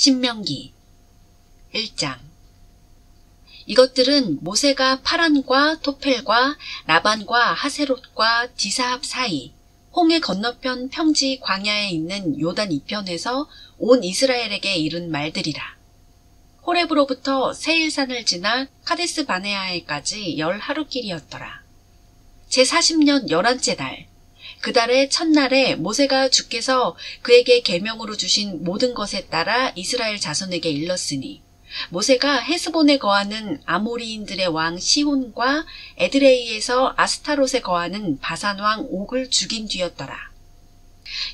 신명기 1장. 이것들은 모세가 파란과 토펠과 라반과 하세롯과 디사합 사이 홍해 건너편 평지 광야에 있는 요단 이편에서 온 이스라엘에게 이른 말들이라. 호렙으로부터 세일산을 지나 카데스 바네아에까지 10하루길이었더라. 제40년 11째 달, 그 달의 첫날에 모세가 주께서 그에게 계명으로 주신 모든 것에 따라 이스라엘 자손에게 일렀으니, 모세가 헤스본에 거하는 아모리인들의 왕 시혼과 에드레이에서 아스타롯에 거하는 바산 왕 옥을 죽인 뒤였더라.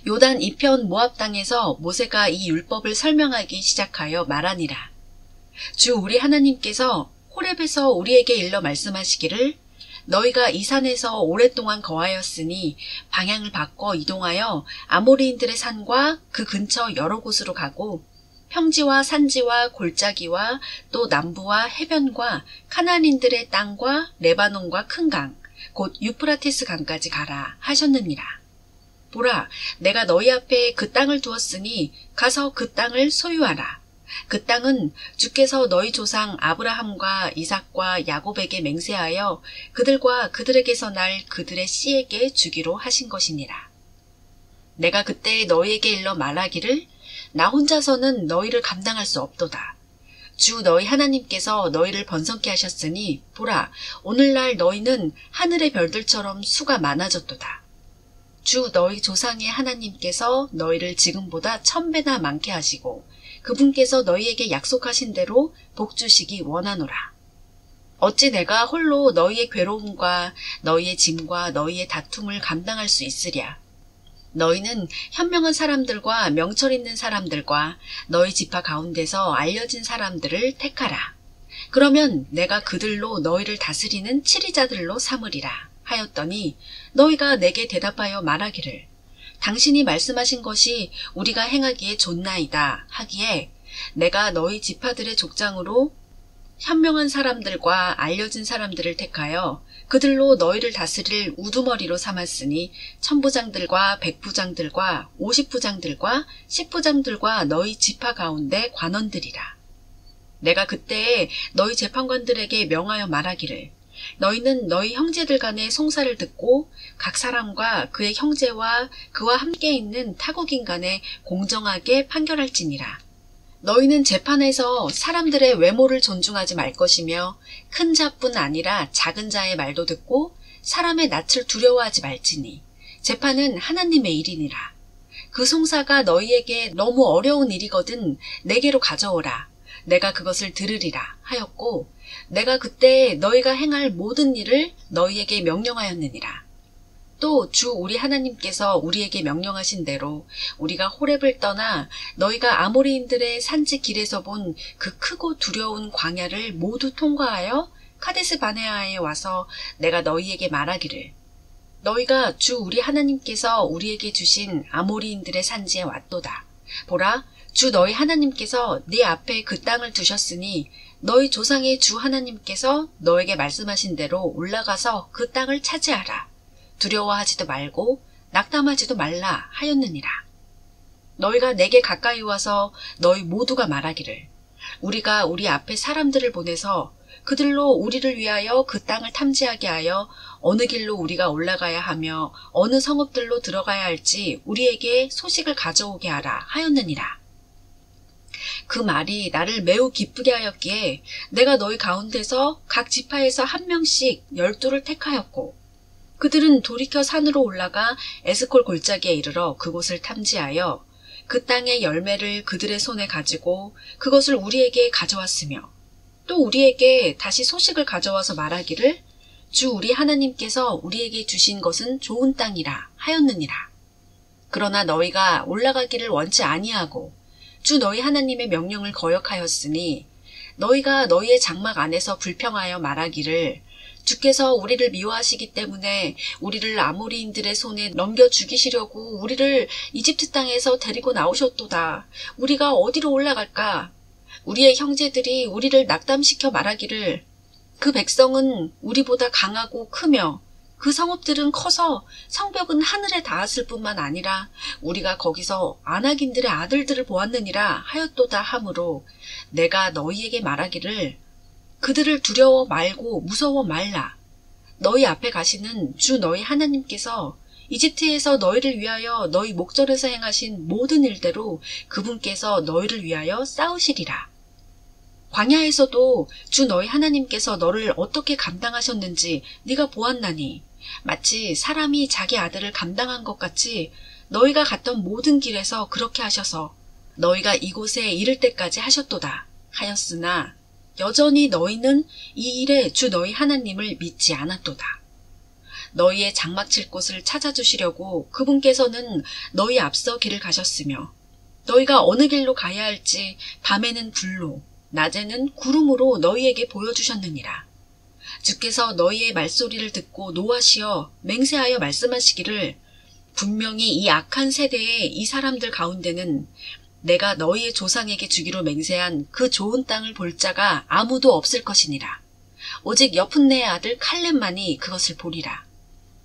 요단 이편 모압 땅에서 모세가 이 율법을 설명하기 시작하여 말하니라. 주 우리 하나님께서 호렙에서 우리에게 일러 말씀하시기를, 너희가 이 산에서 오랫동안 거하였으니 방향을 바꿔 이동하여 아모리인들의 산과 그 근처 여러 곳으로 가고, 평지와 산지와 골짜기와 또 남부와 해변과 카나안인들의 땅과 레바논과 큰 강, 곧 유프라테스 강까지 가라 하셨느니라. 보라, 내가 너희 앞에 그 땅을 두었으니 가서 그 땅을 소유하라. 그 땅은 주께서 너희 조상 아브라함과 이삭과 야곱에게 맹세하여 그들과 그들에게서 날 그들의 씨에게 주기로 하신 것이니라. 내가 그때 너희에게 일러 말하기를, 나 혼자서는 너희를 감당할 수 없도다. 주 너희 하나님께서 너희를 번성케 하셨으니 보라, 오늘날 너희는 하늘의 별들처럼 수가 많아졌도다. 주 너희 조상의 하나님께서 너희를 지금보다 1000배나 많게 하시고 그분께서 너희에게 약속하신 대로 복 주시기 원하노라. 어찌 내가 홀로 너희의 괴로움과 너희의 짐과 너희의 다툼을 감당할 수 있으랴. 너희는 현명한 사람들과 명철 있는 사람들과 너희 지파 가운데서 알려진 사람들을 택하라. 그러면 내가 그들로 너희를 다스리는 치리자들로 삼으리라 하였더니, 너희가 내게 대답하여 말하기를, 당신이 말씀하신 것이 우리가 행하기에 좋나이다 하기에, 내가 너희 지파들의 족장으로 현명한 사람들과 알려진 사람들을 택하여 그들로 너희를 다스릴 우두머리로 삼았으니, 1000부장들과 100부장들과 50부장들과 10부장들과 너희 지파 가운데 관원들이라. 내가 그때에 너희 재판관들에게 명하여 말하기를, 너희는 너희 형제들 간의 송사를 듣고 각 사람과 그의 형제와 그와 함께 있는 타국인 간에 공정하게 판결할지니라. 너희는 재판에서 사람들의 외모를 존중하지 말 것이며 큰 자뿐 아니라 작은 자의 말도 듣고 사람의 낯을 두려워하지 말지니, 재판은 하나님의 일이니라. 그 송사가 너희에게 너무 어려운 일이거든 내게로 가져오라. 내가 그것을 들으리라 하였고, 내가 그때 너희가 행할 모든 일을 너희에게 명령하였느니라. 또 주 우리 하나님께서 우리에게 명령하신 대로 우리가 호렙을 떠나 너희가 아모리인들의 산지 길에서 본 그 크고 두려운 광야를 모두 통과하여 카데스 바네아에 와서 내가 너희에게 말하기를, 너희가 주 우리 하나님께서 우리에게 주신 아모리인들의 산지에 왔도다. 보라, 주 너희 하나님께서 네 앞에 그 땅을 두셨으니 너희 조상의 주 하나님께서 너에게 말씀하신 대로 올라가서 그 땅을 차지하라. 두려워하지도 말고 낙담하지도 말라 하였느니라. 너희가 내게 가까이 와서 너희 모두가 말하기를, 우리가 우리 앞에 사람들을 보내서 그들로 우리를 위하여 그 땅을 탐지하게 하여 어느 길로 우리가 올라가야 하며 어느 성읍들로 들어가야 할지 우리에게 소식을 가져오게 하라 하였느니라. 그 말이 나를 매우 기쁘게 하였기에 내가 너희 가운데서 각 지파에서 한 명씩 12를 택하였고, 그들은 돌이켜 산으로 올라가 에스콜 골짜기에 이르러 그곳을 탐지하여 그 땅의 열매를 그들의 손에 가지고 그것을 우리에게 가져왔으며, 또 우리에게 다시 소식을 가져와서 말하기를, 주 우리 하나님께서 우리에게 주신 것은 좋은 땅이라 하였느니라. 그러나 너희가 올라가기를 원치 아니하고 주 너희 하나님의 명령을 거역하였으니, 너희가 너희의 장막 안에서 불평하여 말하기를, 주께서 우리를 미워하시기 때문에 우리를 아모리인들의 손에 넘겨 죽이시려고 우리를 이집트 땅에서 데리고 나오셨도다. 우리가 어디로 올라갈까? 우리의 형제들이 우리를 낙담시켜 말하기를, 그 백성은 우리보다 강하고 크며 그 성읍들은 커서 성벽은 하늘에 닿았을 뿐만 아니라 우리가 거기서 아낙인들의 아들들을 보았느니라 하였도다 하므로 내가 너희에게 말하기를 그들을 두려워 말고 무서워 말라. 너희 앞에 가시는 주 너희 하나님께서 이집트에서 너희를 위하여 너희 목전에서 행하신 모든 일대로 그분께서 너희를 위하여 싸우시리라. 광야에서도 주 너희 하나님께서 너를 어떻게 감당하셨는지 네가 보았나니 마치 사람이 자기 아들을 감당한 것 같이 너희가 갔던 모든 길에서 그렇게 하셔서 너희가 이곳에 이를 때까지 하셨도다 하였으나 여전히 너희는 이 일에 주 너희 하나님을 믿지 않았도다. 너희의 장막 칠 곳을 찾아주시려고 그분께서는 너희 앞서 길을 가셨으며 너희가 어느 길로 가야 할지 밤에는 불로 낮에는 구름으로 너희에게 보여주셨느니라. 주께서 너희의 말소리를 듣고 노하시어 맹세하여 말씀하시기를 분명히 이 악한 세대의 이 사람들 가운데는 내가 너희의 조상에게 주기로 맹세한 그 좋은 땅을 볼 자가 아무도 없을 것이니라. 오직 여푼네의 아들 칼렙만이 그것을 보리라.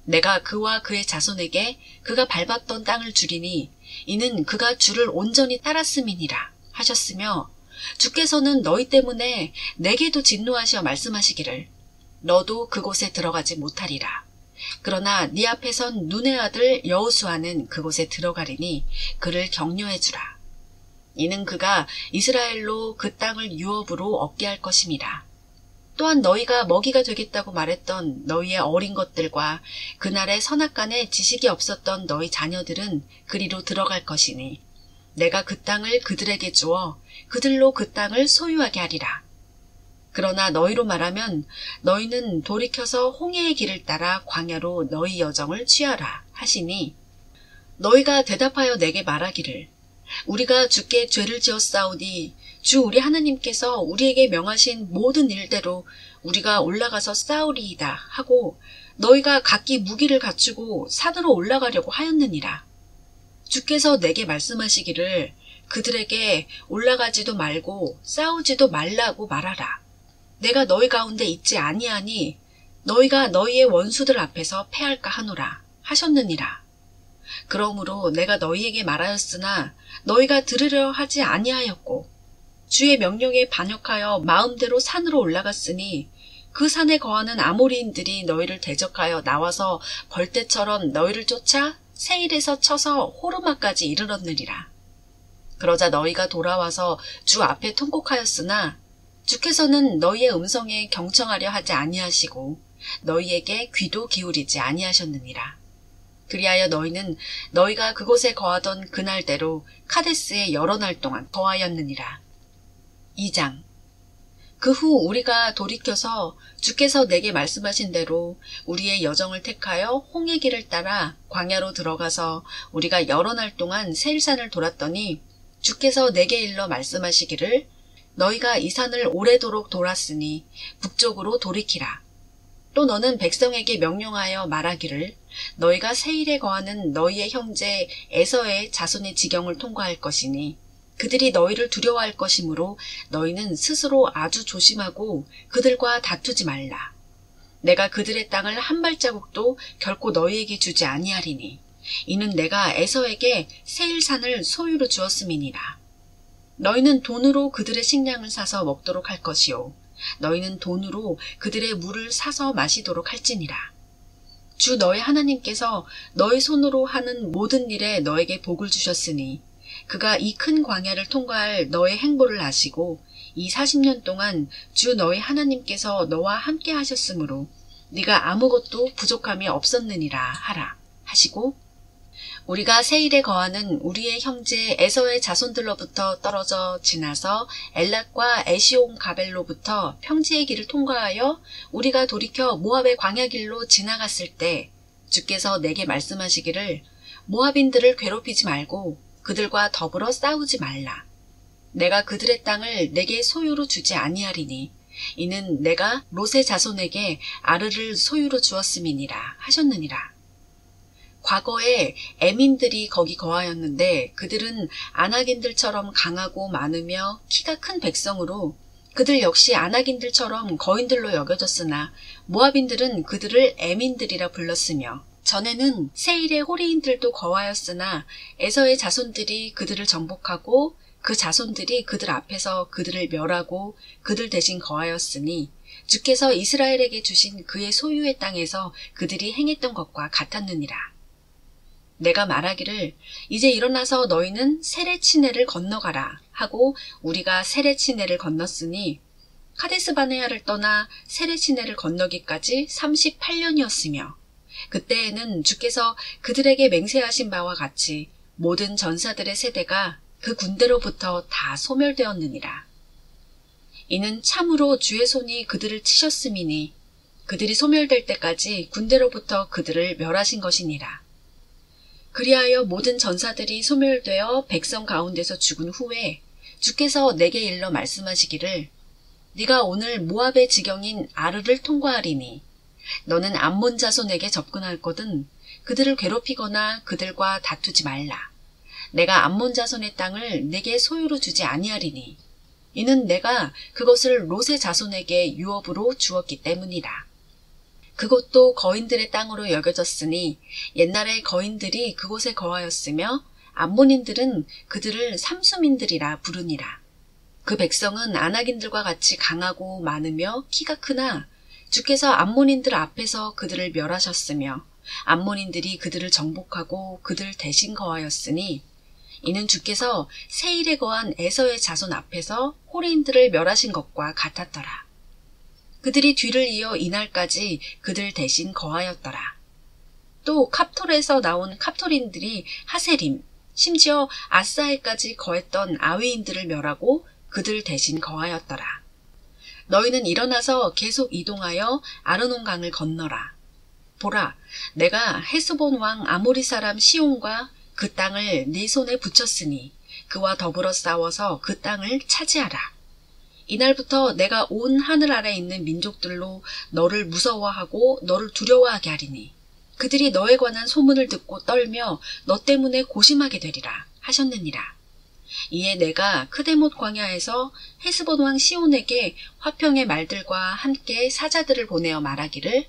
내가 그와 그의 자손에게 그가 밟았던 땅을 주리니 이는 그가 주를 온전히 따랐음이니라 하셨으며 주께서는 너희 때문에 내게도 진노하시어 말씀하시기를 너도 그곳에 들어가지 못하리라. 그러나 네 앞에 선 눈의 아들 여호수아는 그곳에 들어가리니 그를 격려해 주라. 이는 그가 이스라엘로 그 땅을 유업으로 얻게 할 것임이라. 또한 너희가 먹이가 되겠다고 말했던 너희의 어린 것들과 그날의 선악간에 지식이 없었던 너희 자녀들은 그리로 들어갈 것이니 내가 그 땅을 그들에게 주어 그들로 그 땅을 소유하게 하리라. 그러나 너희로 말하면 너희는 돌이켜서 홍해의 길을 따라 광야로 너희 여정을 취하라 하시니 너희가 대답하여 내게 말하기를 우리가 주께 죄를 지었사오니 주 우리 하나님께서 우리에게 명하신 모든 일대로 우리가 올라가서 싸우리이다 하고 너희가 각기 무기를 갖추고 산으로 올라가려고 하였느니라. 주께서 내게 말씀하시기를 그들에게 올라가지도 말고 싸우지도 말라고 말하라. 내가 너희 가운데 있지 아니하니 너희가 너희의 원수들 앞에서 패할까 하노라 하셨느니라. 그러므로 내가 너희에게 말하였으나 너희가 들으려 하지 아니하였고 주의 명령에 반역하여 마음대로 산으로 올라갔으니 그 산에 거하는 아모리인들이 너희를 대적하여 나와서 벌떼처럼 너희를 쫓아 세일에서 쳐서 호르마까지 이르렀느니라. 그러자 너희가 돌아와서 주 앞에 통곡하였으나 주께서는 너희의 음성에 경청하려 하지 아니하시고 너희에게 귀도 기울이지 아니하셨느니라. 그리하여 너희는 너희가 그곳에 거하던 그날대로 카데스에 여러 날 동안 거하였느니라. 2장. 그 후 우리가 돌이켜서 주께서 내게 말씀하신 대로 우리의 여정을 택하여 홍해 길을 따라 광야로 들어가서 우리가 여러 날 동안 세일산을 돌았더니 주께서 내게 일러 말씀하시기를 너희가 이 산을 오래도록 돌았으니 북쪽으로 돌이키라. 또 너는 백성에게 명령하여 말하기를 너희가 세일에 거하는 너희의 형제 에서의 자손의 지경을 통과할 것이니 그들이 너희를 두려워할 것이므로 너희는 스스로 아주 조심하고 그들과 다투지 말라. 내가 그들의 땅을 한 발자국도 결코 너희에게 주지 아니하리니 이는 내가 에서에게 세일산을 소유로 주었음이니라. 너희는 돈으로 그들의 식량을 사서 먹도록 할 것이요 너희는 돈으로 그들의 물을 사서 마시도록 할지니라. 주 너희 하나님께서 너희 손으로 하는 모든 일에 너에게 복을 주셨으니 그가 이 큰 광야를 통과할 너의 행보를 아시고 이 40년 동안 주 너희 하나님께서 너와 함께 하셨으므로 네가 아무것도 부족함이 없었느니라 하라 하시고 우리가 세일에 거하는 우리의 형제 에서의 자손들로부터 떨어져 지나서 엘랏과 에시온 가벨로부터 평지의 길을 통과하여 우리가 돌이켜 모압의 광야길로 지나갔을 때 주께서 내게 말씀하시기를 모압인들을 괴롭히지 말고 그들과 더불어 싸우지 말라. 내가 그들의 땅을 내게 소유로 주지 아니하리니 이는 내가 롯의 자손에게 아르를 소유로 주었음이니라 하셨느니라. 과거에 에민들이 거기 거하였는데 그들은 아낙인들처럼 강하고 많으며 키가 큰 백성으로 그들 역시 아낙인들처럼 거인들로 여겨졌으나 모압인들은 그들을 에민들이라 불렀으며 전에는 세일의 호리인들도 거하였으나 에서의 자손들이 그들을 정복하고 그 자손들이 그들 앞에서 그들을 멸하고 그들 대신 거하였으니 주께서 이스라엘에게 주신 그의 소유의 땅에서 그들이 행했던 것과 같았느니라. 내가 말하기를 이제 일어나서 너희는 세레치네를 건너가라 하고 우리가 세레치네를 건넜으니 카데스바네아를 떠나 세레치네를 건너기까지 38년이었으며 그때에는 주께서 그들에게 맹세하신 바와 같이 모든 전사들의 세대가 그 군대로부터 다 소멸되었느니라. 이는 참으로 주의 손이 그들을 치셨음이니 그들이 소멸될 때까지 군대로부터 그들을 멸하신 것이니라. 그리하여 모든 전사들이 소멸되어 백성 가운데서 죽은 후에 주께서 내게 일러 말씀하시기를 네가 오늘 모압의 지경인 아르를 통과하리니 너는 암몬 자손에게 접근할거든 그들을 괴롭히거나 그들과 다투지 말라. 내가 암몬 자손의 땅을 내게 소유로 주지 아니하리니 이는 내가 그것을 롯의 자손에게 유업으로 주었기 때문이라. 그것도 거인들의 땅으로 여겨졌으니 옛날에 거인들이 그곳에 거하였으며 암몬인들은 그들을 삼수민들이라 부르니라. 그 백성은 아낙인들과 같이 강하고 많으며 키가 크나 주께서 암몬인들 앞에서 그들을 멸하셨으며 암몬인들이 그들을 정복하고 그들 대신 거하였으니 이는 주께서 세일에 거한 에서의 자손 앞에서 호리인들을 멸하신 것과 같았더라. 그들이 뒤를 이어 이날까지 그들 대신 거하였더라. 또 캅톨에서 나온 캅톨인들이 하세림, 심지어 아사에까지 거했던 아위인들을 멸하고 그들 대신 거하였더라. 너희는 일어나서 계속 이동하여 아르논 강을 건너라. 보라, 내가 헤스본 왕 아모리 사람 시온과 그 땅을 네 손에 붙였으니 그와 더불어 싸워서 그 땅을 차지하라. 이날부터 내가 온 하늘 아래 있는 민족들로 너를 무서워하고 너를 두려워하게 하리니 그들이 너에 관한 소문을 듣고 떨며 너 때문에 고심하게 되리라 하셨느니라. 이에 내가 크데못 광야에서 헤스본 왕 시온에게 화평의 말들과 함께 사자들을 보내어 말하기를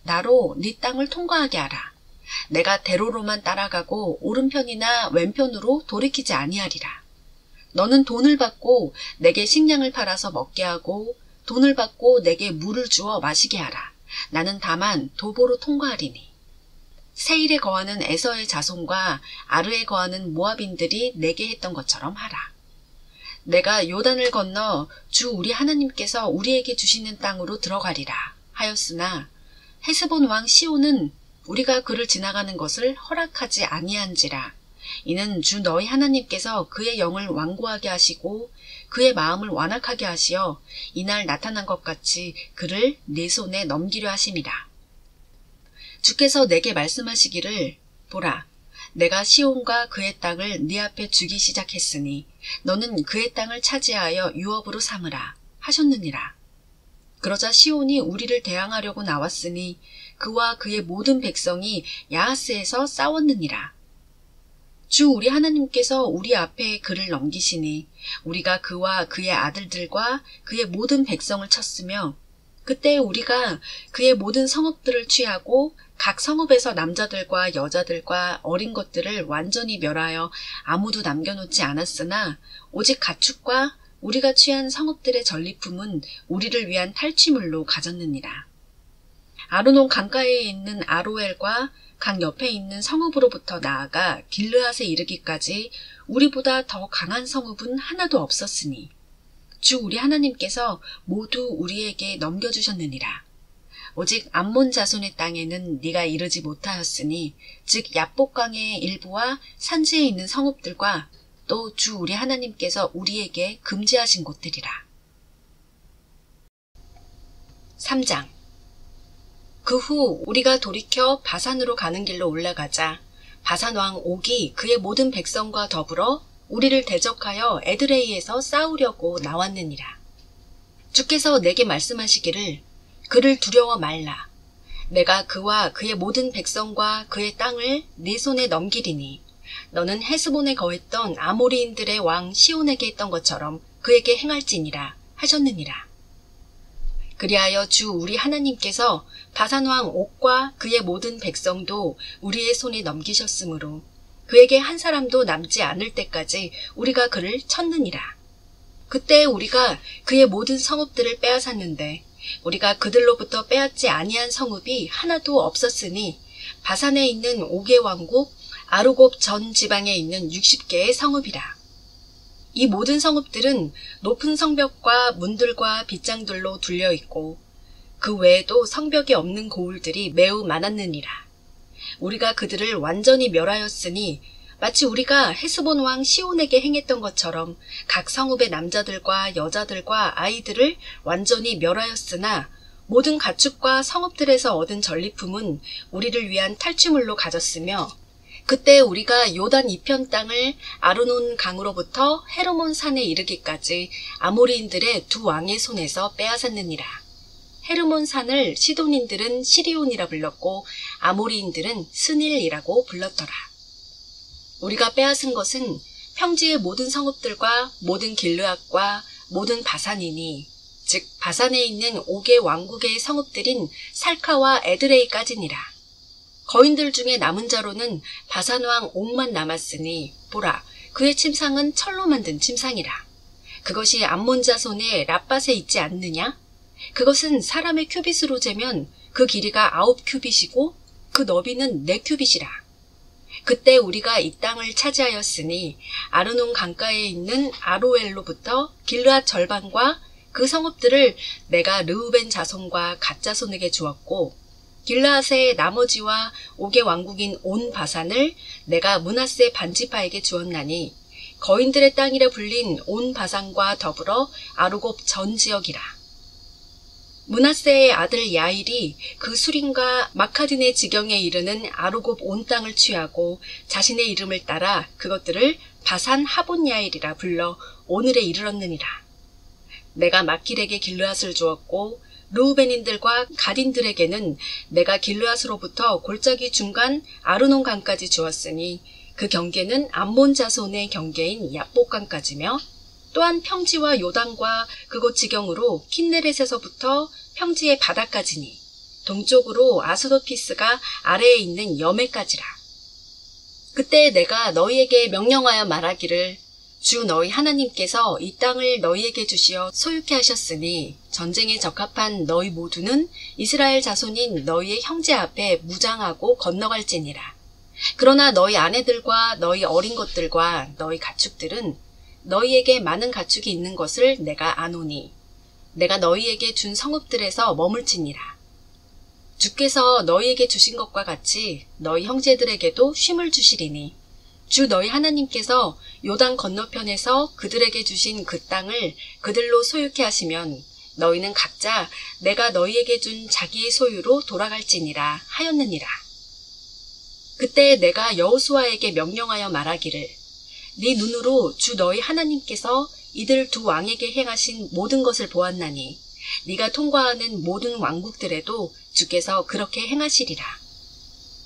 나로 네 땅을 통과하게 하라. 내가 대로로만 따라가고 오른편이나 왼편으로 돌이키지 아니하리라. 너는 돈을 받고 내게 식량을 팔아서 먹게 하고 돈을 받고 내게 물을 주어 마시게 하라. 나는 다만 도보로 통과하리니. 세일에 거하는 에서의 자손과 아르에 거하는 모압인들이 내게 했던 것처럼 하라. 내가 요단을 건너 주 우리 하나님께서 우리에게 주시는 땅으로 들어가리라 하였으나 헤스본 왕 시온은 우리가 그를 지나가는 것을 허락하지 아니한지라. 이는 주 너희 하나님께서 그의 영을 완고하게 하시고 그의 마음을 완악하게 하시어 이날 나타난 것 같이 그를 내 손에 넘기려 하심이라. 주께서 내게 말씀하시기를 보라, 내가 시온과 그의 땅을 네 앞에 주기 시작했으니 너는 그의 땅을 차지하여 유업으로 삼으라 하셨느니라. 그러자 시온이 우리를 대항하려고 나왔으니 그와 그의 모든 백성이 야하스에서 싸웠느니라. 주 우리 하나님께서 우리 앞에 그를 넘기시니 우리가 그와 그의 아들들과 그의 모든 백성을 쳤으며 그때 우리가 그의 모든 성읍들을 취하고 각 성읍에서 남자들과 여자들과 어린 것들을 완전히 멸하여 아무도 남겨놓지 않았으나 오직 가축과 우리가 취한 성읍들의 전리품은 우리를 위한 탈취물로 가졌느니라. 아르논 강가에 있는 아로엘과 강 옆에 있는 성읍으로부터 나아가 길르앗에 이르기까지 우리보다 더 강한 성읍은 하나도 없었으니 주 우리 하나님께서 모두 우리에게 넘겨주셨느니라. 오직 암몬 자손의 땅에는 네가 이르지 못하였으니 즉 야복강의 일부와 산지에 있는 성읍들과 또 주 우리 하나님께서 우리에게 금지하신 곳들이라. 3장. 그 후 우리가 돌이켜 바산으로 가는 길로 올라가자 바산 왕 옥이 그의 모든 백성과 더불어 우리를 대적하여 에드레이에서 싸우려고 나왔느니라. 주께서 내게 말씀하시기를 그를 두려워 말라. 내가 그와 그의 모든 백성과 그의 땅을 네 손에 넘기리니 너는 헤스본에 거했던 아모리인들의 왕 시온에게 했던 것처럼 그에게 행할지니라 하셨느니라. 그리하여 주 우리 하나님께서 바산왕 옥과 그의 모든 백성도 우리의 손에 넘기셨으므로 그에게 한 사람도 남지 않을 때까지 우리가 그를 쳤느니라. 그때 우리가 그의 모든 성읍들을 빼앗았는데 우리가 그들로부터 빼앗지 아니한 성읍이 하나도 없었으니 바산에 있는 옥의 왕국 아르곱 전 지방에 있는 60개의 성읍이라. 이 모든 성읍들은 높은 성벽과 문들과 빗장들로 둘려 있고 그 외에도 성벽이 없는 고을들이 매우 많았느니라. 우리가 그들을 완전히 멸하였으니 마치 우리가 헤스본 왕 시온에게 행했던 것처럼 각 성읍의 남자들과 여자들과 아이들을 완전히 멸하였으나 모든 가축과 성읍들에서 얻은 전리품은 우리를 위한 탈취물로 가졌으며 그때 우리가 요단 이편 땅을 아르논 강으로부터 헤르몬 산에 이르기까지 아모리인들의 두 왕의 손에서 빼앗았느니라. 헤르몬 산을 시돈인들은 시리온이라 불렀고 아모리인들은 스닐이라고 불렀더라. 우리가 빼앗은 것은 평지의 모든 성읍들과 모든 길르앗과 모든 바산이니 즉 바산에 있는 옥의 왕국의 성읍들인 살카와 에드레이까지니라. 거인들 중에 남은 자로는 바산왕 옥만 남았으니 보라 그의 침상은 철로 만든 침상이라. 그것이 암몬 자손의 랍밧에 있지 않느냐? 그것은 사람의 큐빗으로 재면 그 길이가 9큐빗이고 그 너비는 4큐빗이라. 그때 우리가 이 땅을 차지하였으니 아르논 강가에 있는 아로엘로부터 길르앗 절반과 그 성읍들을 내가 르우벤 자손과 갓 자손에게 주었고 길르앗의 나머지와 옥의 왕국인 온 바산을 내가 므낫세 반지파에게 주었나니 거인들의 땅이라 불린 온 바산과 더불어 아르곱 전 지역이라. 므낫세의 아들 야일이 그 수림과 마카딘의 지경에 이르는 아르곱 온 땅을 취하고 자신의 이름을 따라 그것들을 바산 하본 야일이라 불러 오늘에 이르렀느니라. 내가 막길에게 길르앗을 주었고 르우벤인들과 가딘들에게는 내가 길르앗으로부터 골짜기 중간 아르논 강까지 주었으니 그 경계는 암몬 자손의 경계인 야복강까지며 또한 평지와 요단과 그곳 지경으로 킨네렛에서부터 평지의 바다까지니 동쪽으로 아스도피스가 아래에 있는 여메까지라. 그때 내가 너희에게 명령하여 말하기를 주 너희 하나님께서 이 땅을 너희에게 주시어 소유케 하셨으니 전쟁에 적합한 너희 모두는 이스라엘 자손인 너희의 형제 앞에 무장하고 건너갈지니라. 그러나 너희 아내들과 너희 어린 것들과 너희 가축들은 너희에게 많은 가축이 있는 것을 내가 아노니 내가 너희에게 준 성읍들에서 머물지니라. 주께서 너희에게 주신 것과 같이 너희 형제들에게도 쉼을 주시리니 주 너희 하나님께서 요단 건너편에서 그들에게 주신 그 땅을 그들로 소유케 하시면 너희는 각자 내가 너희에게 준 자기의 소유로 돌아갈지니라 하였느니라. 그때 내가 여호수아에게 명령하여 말하기를 네 눈으로 주 너희 하나님께서 이들 두 왕에게 행하신 모든 것을 보았나니 네가 통과하는 모든 왕국들에도 주께서 그렇게 행하시리라.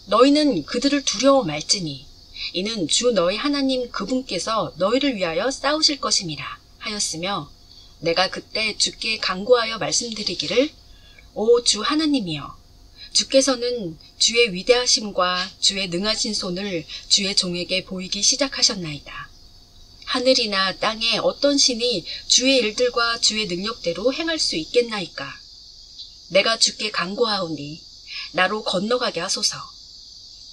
너희는 그들을 두려워 말지니 이는 주 너희 하나님 그분께서 너희를 위하여 싸우실 것임이라 하였으며 내가 그때 주께 간구하여 말씀드리기를 오 주 하나님이여 주께서는 주의 위대하심과 주의 능하신 손을 주의 종에게 보이기 시작하셨나이다. 하늘이나 땅에 어떤 신이 주의 일들과 주의 능력대로 행할 수 있겠나이까. 내가 주께 간구하오니 나로 건너가게 하소서.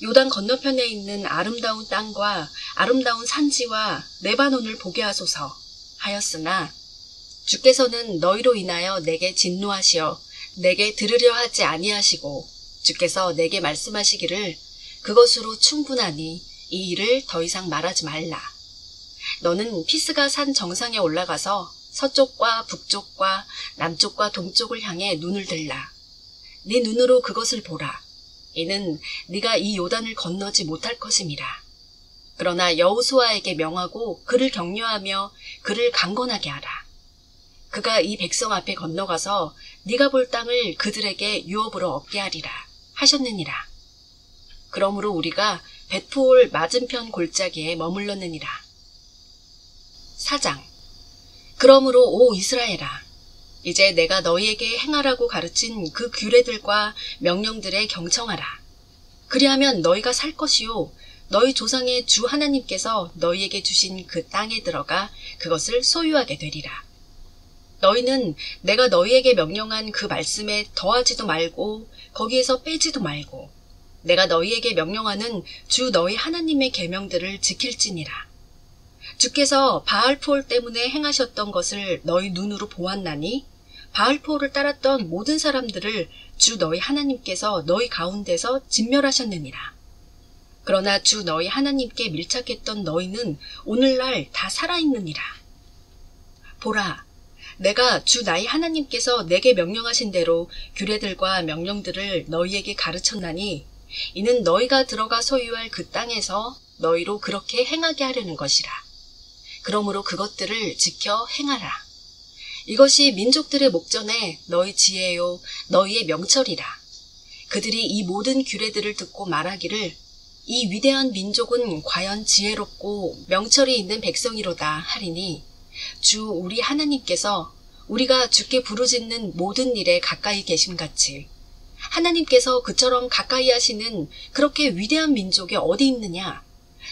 요단 건너편에 있는 아름다운 땅과 아름다운 산지와 레바논을 보게 하소서 하였으나 주께서는 너희로 인하여 내게 진노하시어 내게 들으려 하지 아니하시고 주께서 내게 말씀하시기를 그것으로 충분하니 이 일을 더 이상 말하지 말라. 너는 피스가 산 정상에 올라가서 서쪽과 북쪽과 남쪽과 동쪽을 향해 눈을 들라. 네 눈으로 그것을 보라. 이는 네가 이 요단을 건너지 못할 것임이라. 그러나 여호수아에게 명하고 그를 격려하며 그를 강건하게 하라. 그가 이 백성 앞에 건너가서 네가 볼 땅을 그들에게 유업으로 얻게 하리라 하셨느니라. 그러므로 우리가 벳푸올 맞은편 골짜기에 머물렀느니라. 4장. 그러므로 오 이스라엘아 이제 내가 너희에게 행하라고 가르친 그 규례들과 명령들에 경청하라. 그리하면 너희가 살 것이요 너희 조상의 주 하나님께서 너희에게 주신 그 땅에 들어가 그것을 소유하게 되리라. 너희는 내가 너희에게 명령한 그 말씀에 더하지도 말고 거기에서 빼지도 말고 내가 너희에게 명령하는 주 너희 하나님의 계명들을 지킬지니라. 주께서 바알포올 때문에 행하셨던 것을 너희 눈으로 보았나니 바알포올을 따랐던 모든 사람들을 주 너희 하나님께서 너희 가운데서 진멸하셨느니라. 그러나 주 너희 하나님께 밀착했던 너희는 오늘날 다 살아있느니라. 보라, 내가 주 나의 하나님께서 내게 명령하신 대로 규례들과 명령들을 너희에게 가르쳤나니 이는 너희가 들어가 소유할 그 땅에서 너희로 그렇게 행하게 하려는 것이라. 그러므로 그것들을 지켜 행하라. 이것이 민족들의 목전에 너희 지혜요 너희의 명철이라. 그들이 이 모든 규례들을 듣고 말하기를 이 위대한 민족은 과연 지혜롭고 명철이 있는 백성이로다 하리니 주 우리 하나님께서 우리가 주께 부르짖는 모든 일에 가까이 계심같이 하나님께서 그처럼 가까이 하시는 그렇게 위대한 민족이 어디 있느냐?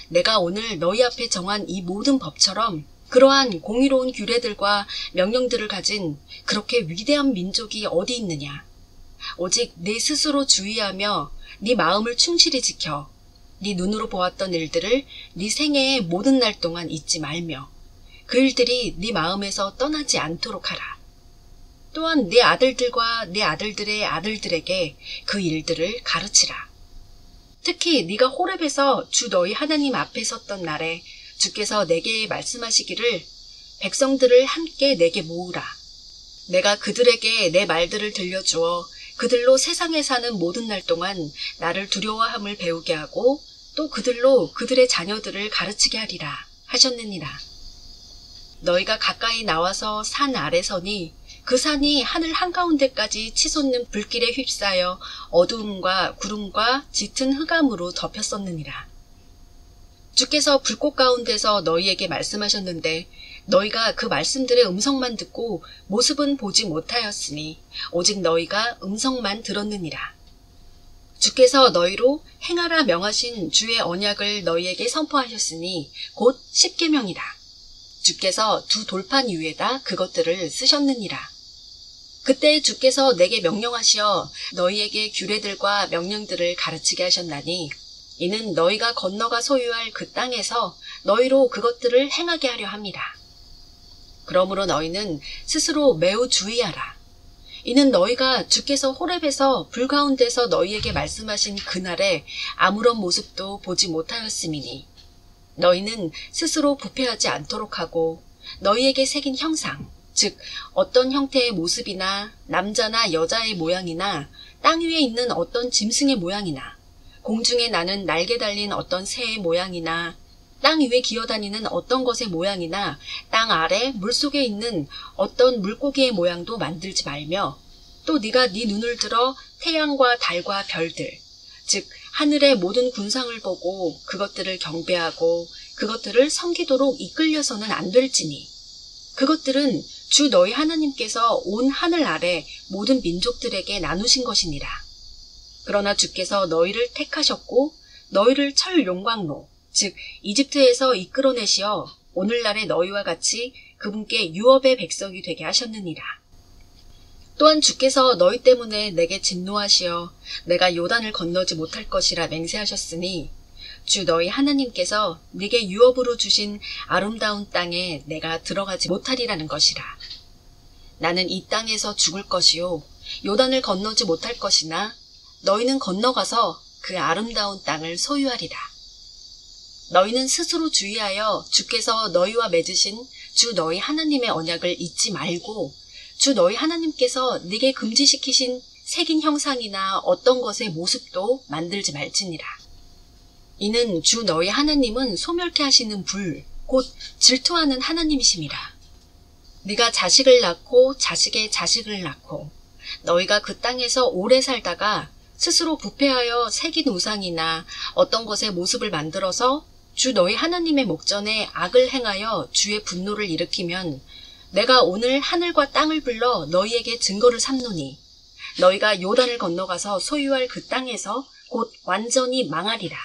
내가 오늘 너희 앞에 정한 이 모든 법처럼 그러한 공의로운 규례들과 명령들을 가진 그렇게 위대한 민족이 어디 있느냐? 오직 네 스스로 주의하며 네 마음을 충실히 지켜 네 눈으로 보았던 일들을 네 생애의 모든 날 동안 잊지 말며 그 일들이 네 마음에서 떠나지 않도록 하라. 또한 네 아들들과 네 아들들의 아들들에게 그 일들을 가르치라. 특히 네가 호렙에서 주 너희 하나님 앞에 섰던 날에 주께서 내게 말씀하시기를 백성들을 함께 내게 모으라. 내가 그들에게 내 말들을 들려주어 그들로 세상에 사는 모든 날 동안 나를 두려워함을 배우게 하고 또 그들로 그들의 자녀들을 가르치게 하리라 하셨느니라. 너희가 가까이 나와서 산 아래 서니 그 산이 하늘 한가운데까지 치솟는 불길에 휩싸여 어두움과 구름과 짙은 흑암으로 덮였었느니라. 주께서 불꽃 가운데서 너희에게 말씀하셨는데 너희가 그 말씀들의 음성만 듣고 모습은 보지 못하였으니 오직 너희가 음성만 들었느니라. 주께서 너희로 행하라 명하신 주의 언약을 너희에게 선포하셨으니 곧 십계명이라. 주께서 두 돌판 위에다 그것들을 쓰셨느니라. 그때 주께서 내게 명령하시어 너희에게 규례들과 명령들을 가르치게 하셨나니 이는 너희가 건너가 소유할 그 땅에서 너희로 그것들을 행하게 하려 함이라. 그러므로 너희는 스스로 매우 주의하라. 이는 너희가 주께서 호렙에서 불 가운데서 너희에게 말씀하신 그날에 아무런 모습도 보지 못하였음이니 너희는 스스로 부패하지 않도록 하고 너희에게 새긴 형상, 즉 어떤 형태의 모습이나 남자나 여자의 모양이나 땅 위에 있는 어떤 짐승의 모양이나 공중에 나는 날개 달린 어떤 새의 모양이나 땅 위에 기어다니는 어떤 것의 모양이나 땅 아래 물속에 있는 어떤 물고기의 모양도 만들지 말며 또 네가 네 눈을 들어 태양과 달과 별들, 즉 하늘의 모든 군상을 보고 그것들을 경배하고 그것들을 섬기도록 이끌려서는 안 될지니 그것들은 주 너희 하나님께서 온 하늘 아래 모든 민족들에게 나누신 것이니라. 그러나 주께서 너희를 택하셨고 너희를 철 용광로 즉 이집트에서 이끌어내시어 오늘날의 너희와 같이 그분께 유업의 백성이 되게 하셨느니라. 또한 주께서 너희 때문에 내게 진노하시어 내가 요단을 건너지 못할 것이라 맹세하셨으니 주 너희 하나님께서 네게 유업으로 주신 아름다운 땅에 내가 들어가지 못하리라는 것이라. 나는 이 땅에서 죽을 것이요 요단을 건너지 못할 것이나 너희는 건너가서 그 아름다운 땅을 소유하리라. 너희는 스스로 주의하여 주께서 너희와 맺으신 주 너희 하나님의 언약을 잊지 말고 주 너희 하나님께서 네게 금지시키신 새긴 형상이나 어떤 것의 모습도 만들지 말지니라. 이는 주 너희 하나님은 소멸케 하시는 불, 곧 질투하는 하나님이심이라. 네가 자식을 낳고 자식의 자식을 낳고 너희가 그 땅에서 오래 살다가 스스로 부패하여 새긴 우상이나 어떤 것의 모습을 만들어서 주 너희 하나님의 목전에 악을 행하여 주의 분노를 일으키면 내가 오늘 하늘과 땅을 불러 너희에게 증거를 삼노니 너희가 요단을 건너가서 소유할 그 땅에서 곧 완전히 망하리라.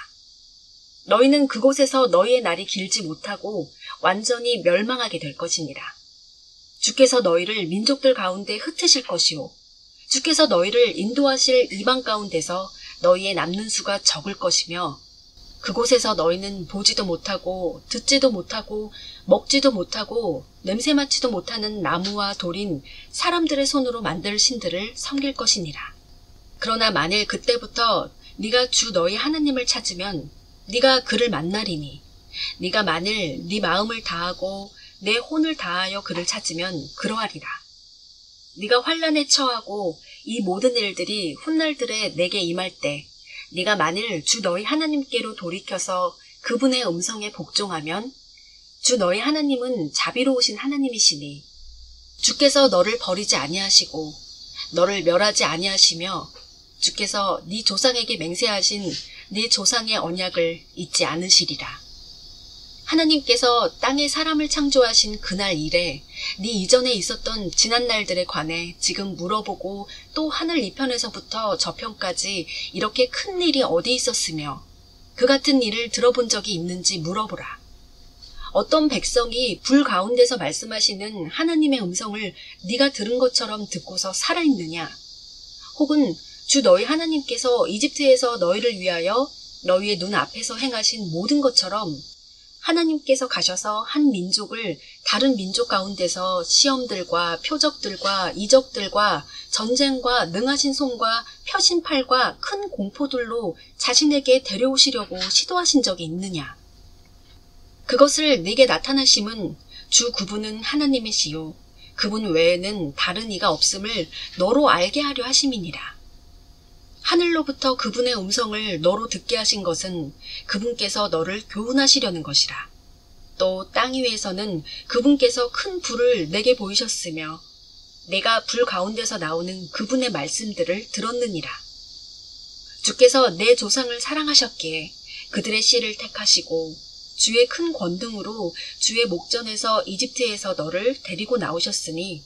너희는 그곳에서 너희의 날이 길지 못하고 완전히 멸망하게 될 것이니라. 주께서 너희를 민족들 가운데 흩으실 것이요 주께서 너희를 인도하실 이방 가운데서 너희의 남는 수가 적을 것이며 그곳에서 너희는 보지도 못하고 듣지도 못하고 먹지도 못하고 냄새 맡지도 못하는 나무와 돌인 사람들의 손으로 만들 신들을 섬길 것이니라. 그러나 만일 그때부터 네가 주 너희 하나님을 찾으면 네가 그를 만나리니 네가 만일 네 마음을 다하고 내 혼을 다하여 그를 찾으면 그러하리라. 네가 환난에 처하고 이 모든 일들이 훗날들에 내게 임할 때 네가 만일 주 너희 하나님께로 돌이켜서 그분의 음성에 복종하면 주 너희 하나님은 자비로우신 하나님이시니 주께서 너를 버리지 아니하시고 너를 멸하지 아니하시며 주께서 네 조상에게 맹세하신 네 조상의 언약을 잊지 않으시리라. 하나님께서 땅에 사람을 창조하신 그날 이래 네 이전에 있었던 지난 날들에 관해 지금 물어보고 또 하늘 이편에서부터 저편까지 이렇게 큰 일이 어디 있었으며 그 같은 일을 들어본 적이 있는지 물어보라. 어떤 백성이 불 가운데서 말씀하시는 하나님의 음성을 네가 들은 것처럼 듣고서 살아있느냐? 혹은 주 너희 하나님께서 이집트에서 너희를 위하여 너희의 눈 앞에서 행하신 모든 것처럼 하나님께서 가셔서 한 민족을 다른 민족 가운데서 시험들과 표적들과 이적들과 전쟁과 능하신 손과 펴신 팔과 큰 공포들로 자신에게 데려오시려고 시도하신 적이 있느냐? 그것을 네게 나타나심은 주 그분은 하나님이시요 그분 외에는 다른 이가 없음을 너로 알게 하려 하심이니라. 하늘로부터 그분의 음성을 너로 듣게 하신 것은 그분께서 너를 교훈하시려는 것이라. 또 땅 위에서는 그분께서 큰 불을 내게 보이셨으며 내가 불 가운데서 나오는 그분의 말씀들을 들었느니라. 주께서 내 조상을 사랑하셨기에 그들의 씨를 택하시고 주의 큰 권능으로 주의 목전에서 이집트에서 너를 데리고 나오셨으니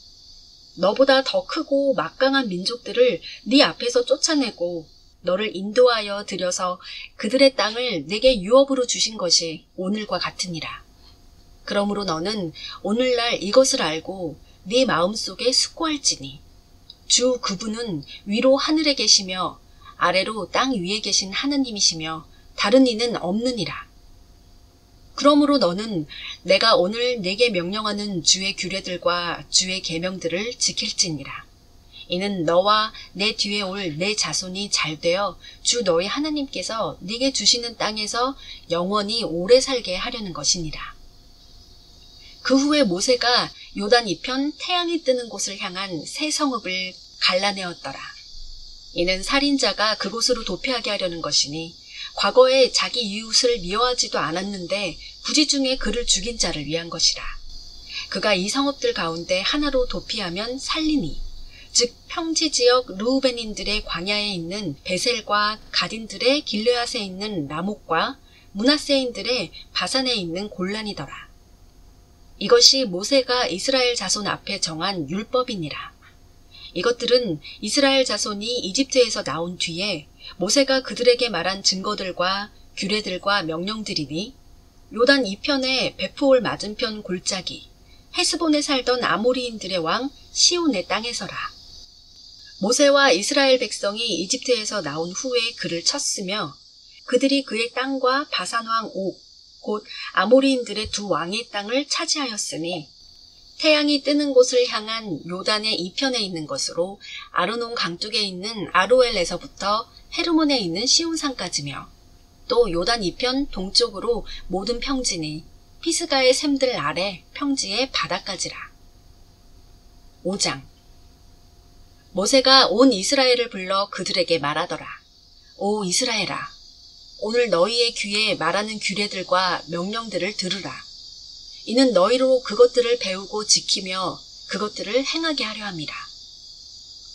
너보다 더 크고 막강한 민족들을 네 앞에서 쫓아내고 너를 인도하여 들여서 그들의 땅을 내게 유업으로 주신 것이 오늘과 같으니라. 그러므로 너는 오늘날 이것을 알고 네 마음속에 숙고할지니 주 그분은 위로 하늘에 계시며 아래로 땅 위에 계신 하나님이시며 다른 이는 없느니라. 그러므로 너는 내가 오늘 네게 명령하는 주의 규례들과 주의 계명들을 지킬지니라. 이는 너와 내 뒤에 올 내 자손이 잘되어 주 너희 하나님께서 네게 주시는 땅에서 영원히 오래 살게 하려는 것이니라. 그 후에 모세가 요단 이편 태양이 뜨는 곳을 향한 새 성읍을 갈라내었더라. 이는 살인자가 그곳으로 도피하게 하려는 것이니 과거에 자기 이웃을 미워하지도 않았는데 부지중에 그를 죽인 자를 위한 것이라. 그가 이 성읍들 가운데 하나로 도피하면 살리니 즉 평지지역 르우벤인들의 광야에 있는 베셀과 가딘들의 길르앗에 있는 라목과 므낫세인들의 바산에 있는 골란이더라. 이것이 모세가 이스라엘 자손 앞에 정한 율법이니라. 이것들은 이스라엘 자손이 이집트에서 나온 뒤에 모세가 그들에게 말한 증거들과 규례들과 명령들이니 요단 이편에 베프올 맞은편 골짜기 헤스본에 살던 아모리인들의 왕 시온의 땅에서라. 모세와 이스라엘 백성이 이집트에서 나온 후에 그를 쳤으며 그들이 그의 땅과 바산 왕 옥 곧 아모리인들의 두 왕의 땅을 차지하였으니 태양이 뜨는 곳을 향한 요단의 이편에 있는 것으로 아르논 강둑에 있는 아로엘에서부터 헤르몬에 있는 시온산까지며 또 요단 이편 동쪽으로 모든 평지니 피스가의 샘들 아래 평지의 바다까지라. 5장 모세가 온 이스라엘을 불러 그들에게 말하더라. 오 이스라엘아, 오늘 너희의 귀에 말하는 규례들과 명령들을 들으라. 이는 너희로 그것들을 배우고 지키며 그것들을 행하게 하려 함이라.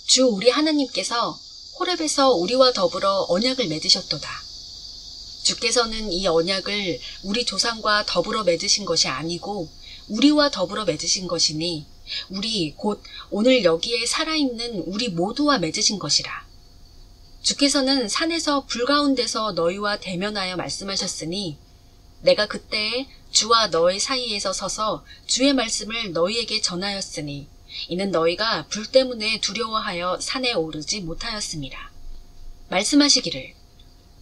주 우리 하나님께서 호렙에서 우리와 더불어 언약을 맺으셨도다. 주께서는 이 언약을 우리 조상과 더불어 맺으신 것이 아니고 우리와 더불어 맺으신 것이니 우리 곧 오늘 여기에 살아있는 우리 모두와 맺으신 것이라. 주께서는 산에서 불 가운데서 너희와 대면하여 말씀하셨으니 내가 그때 주와 너희 사이에서 서서 주의 말씀을 너희에게 전하였으니 이는 너희가 불 때문에 두려워하여 산에 오르지 못하였습니다. 말씀하시기를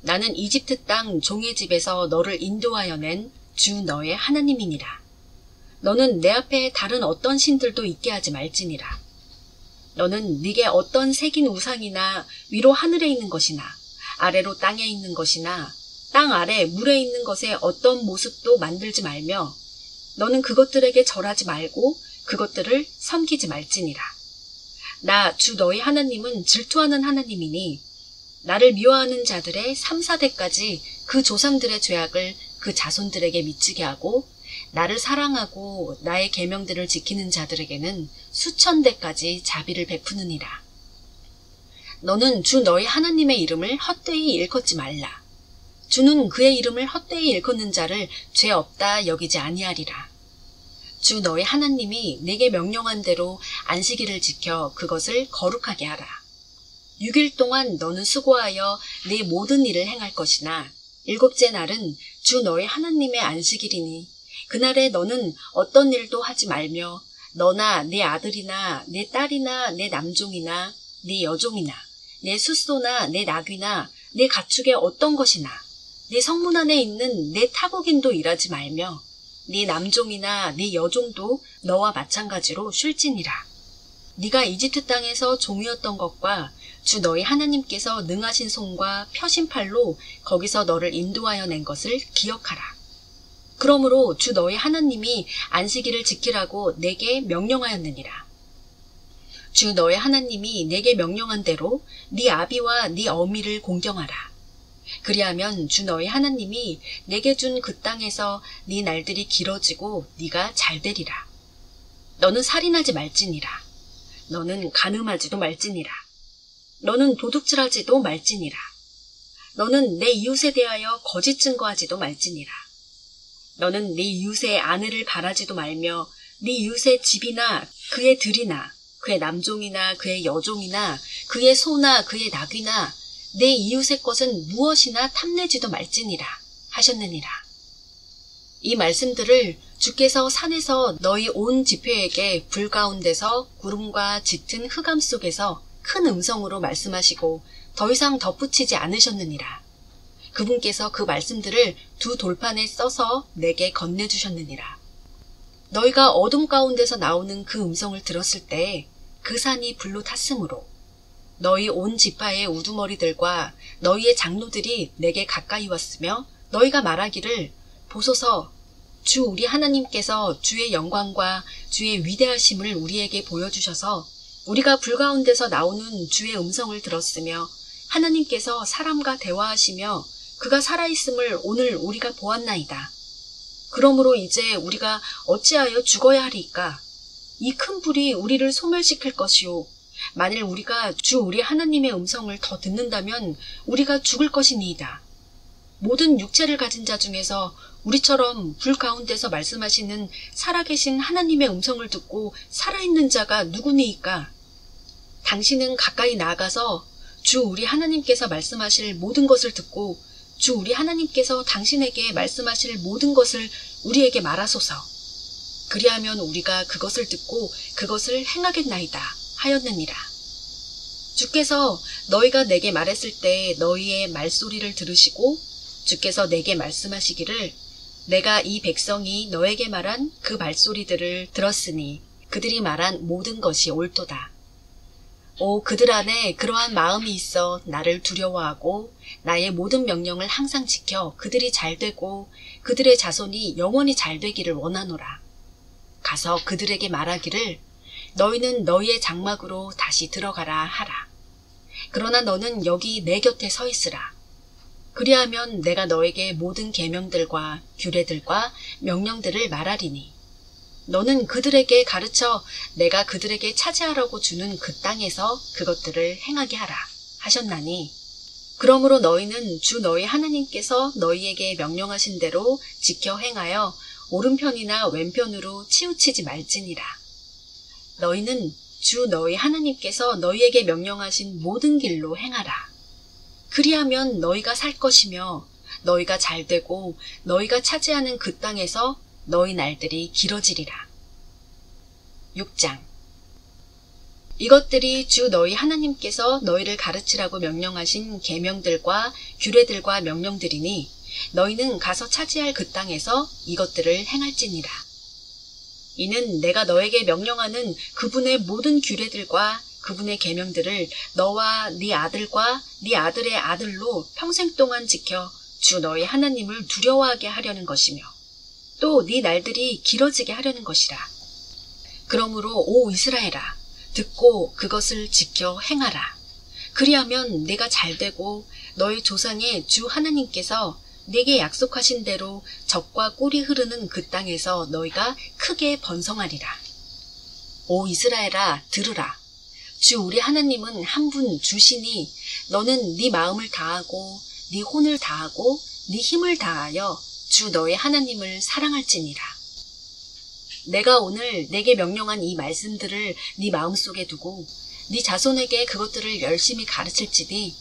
나는 이집트 땅 종의 집에서 너를 인도하여 낸 주 너의 하나님이니라. 너는 내 앞에 다른 어떤 신들도 있게 하지 말지니라. 너는 네게 어떤 새긴 우상이나 위로 하늘에 있는 것이나 아래로 땅에 있는 것이나 땅 아래 물에 있는 것의 어떤 모습도 만들지 말며 너는 그것들에게 절하지 말고 그것들을 섬기지 말지니라. 나 주 너희 하나님은 질투하는 하나님이니 나를 미워하는 자들의 3, 4대까지 그 조상들의 죄악을 그 자손들에게 미치게 하고 나를 사랑하고 나의 계명들을 지키는 자들에게는 수천 대까지 자비를 베푸느니라. 너는 주 너희 하나님의 이름을 헛되이 일컫지 말라. 주는 그의 이름을 헛되이 일컫는 자를 죄 없다 여기지 아니하리라. 주 너희 하나님이 내게 명령한 대로 안식일을 지켜 그것을 거룩하게 하라. 6일 동안 너는 수고하여 네 모든 일을 행할 것이나 일곱째 날은 주 너희 하나님의 안식일이니 그날에 너는 어떤 일도 하지 말며 너나 네 아들이나 내 딸이나 내 남종이나 네 여종이나 내 숫소나 내 나귀나 내 가축의 어떤 것이나 네 성문 안에 있는 내 타국인도 일하지 말며 네 남종이나 네 여종도 너와 마찬가지로 쉴지니라. 네가 이집트 땅에서 종이었던 것과 주 너희 하나님께서 능하신 손과 펴신 팔로 거기서 너를 인도하여 낸 것을 기억하라. 그러므로 주 너희 하나님이 안식일을 지키라고 내게 명령하였느니라. 주 너희 하나님이 내게 명령한 대로 네 아비와 네 어미를 공경하라. 그리하면 주 너희 하나님이 내게 준 그 땅에서 네 날들이 길어지고 네가 잘되리라. 너는 살인하지 말지니라. 너는 간음하지도 말지니라. 너는 도둑질하지도 말지니라. 너는 내 이웃에 대하여 거짓 증거하지도 말지니라. 너는 네 이웃의 아내를 바라지도 말며 네 이웃의 집이나 그의 들이나 그의 남종이나 그의 여종이나 그의 소나 그의 나귀나 내 이웃의 것은 무엇이나 탐내지도 말지니라 하셨느니라. 이 말씀들을 주께서 산에서 너희 온 집회에게 불 가운데서 구름과 짙은 흑암 속에서 큰 음성으로 말씀하시고 더 이상 덧붙이지 않으셨느니라. 그분께서 그 말씀들을 두 돌판에 써서 내게 건네주셨느니라. 너희가 어둠 가운데서 나오는 그 음성을 들었을 때 그 산이 불로 탔으므로 너희 온 지파의 우두머리들과 너희의 장로들이 내게 가까이 왔으며 너희가 말하기를 보소서 주 우리 하나님께서 주의 영광과 주의 위대하심을 우리에게 보여주셔서 우리가 불 가운데서 나오는 주의 음성을 들었으며 하나님께서 사람과 대화하시며 그가 살아있음을 오늘 우리가 보았나이다. 그러므로 이제 우리가 어찌하여 죽어야 하리까? 이 큰 불이 우리를 소멸시킬 것이요. 만일 우리가 주 우리 하나님의 음성을 더 듣는다면 우리가 죽을 것이니이다. 모든 육체를 가진 자 중에서 우리처럼 불 가운데서 말씀하시는 살아계신 하나님의 음성을 듣고 살아있는 자가 누구니이까? 당신은 가까이 나아가서 주 우리 하나님께서 말씀하실 모든 것을 듣고 주 우리 하나님께서 당신에게 말씀하실 모든 것을 우리에게 말하소서. 그리하면 우리가 그것을 듣고 그것을 행하겠나이다 하였느니라. 주께서 너희가 내게 말했을 때 너희의 말소리를 들으시고 주께서 내게 말씀하시기를 내가 이 백성이 너에게 말한 그 말소리들을 들었으니 그들이 말한 모든 것이 옳도다. 오, 그들 안에 그러한 마음이 있어 나를 두려워하고 나의 모든 명령을 항상 지켜 그들이 잘되고 그들의 자손이 영원히 잘되기를 원하노라. 가서 그들에게 말하기를 너희는 너희의 장막으로 다시 들어가라 하라. 그러나 너는 여기 내 곁에 서 있으라. 그리하면 내가 너에게 모든 계명들과 규례들과 명령들을 말하리니 너는 그들에게 가르쳐 내가 그들에게 차지하라고 주는 그 땅에서 그것들을 행하게 하라 하셨나니 그러므로 너희는 주 너희 하나님께서 너희에게 명령하신 대로 지켜 행하여 오른편이나 왼편으로 치우치지 말지니라. 너희는 주 너희 하나님께서 너희에게 명령하신 모든 길로 행하라. 그리하면 너희가 살 것이며 너희가 잘되고 너희가 차지하는 그 땅에서 너희 날들이 길어지리라. 6장. 이것들이 주 너희 하나님께서 너희를 가르치라고 명령하신 계명들과 규례들과 명령들이니 너희는 가서 차지할 그 땅에서 이것들을 행할지니라. 이는 내가 너에게 명령하는 그분의 모든 규례들과 그분의 계명들을 너와 네 아들과 네 아들의 아들로 평생 동안 지켜 주 너희 하나님을 두려워하게 하려는 것이며 또 네 날들이 길어지게 하려는 것이라. 그러므로 오 이스라엘아, 듣고 그것을 지켜 행하라. 그리하면 내가 잘되고 너희 조상의 주 하나님께서 내게 약속하신 대로 젖과 꿀이 흐르는 그 땅에서 너희가 크게 번성하리라. 오 이스라엘아, 들으라. 주 우리 하나님은 한 분 주시니 너는 네 마음을 다하고 네 혼을 다하고 네 힘을 다하여 주 너의 하나님을 사랑할지니라. 내가 오늘 내게 명령한 이 말씀들을 네 마음속에 두고 네 자손에게 그것들을 열심히 가르칠지니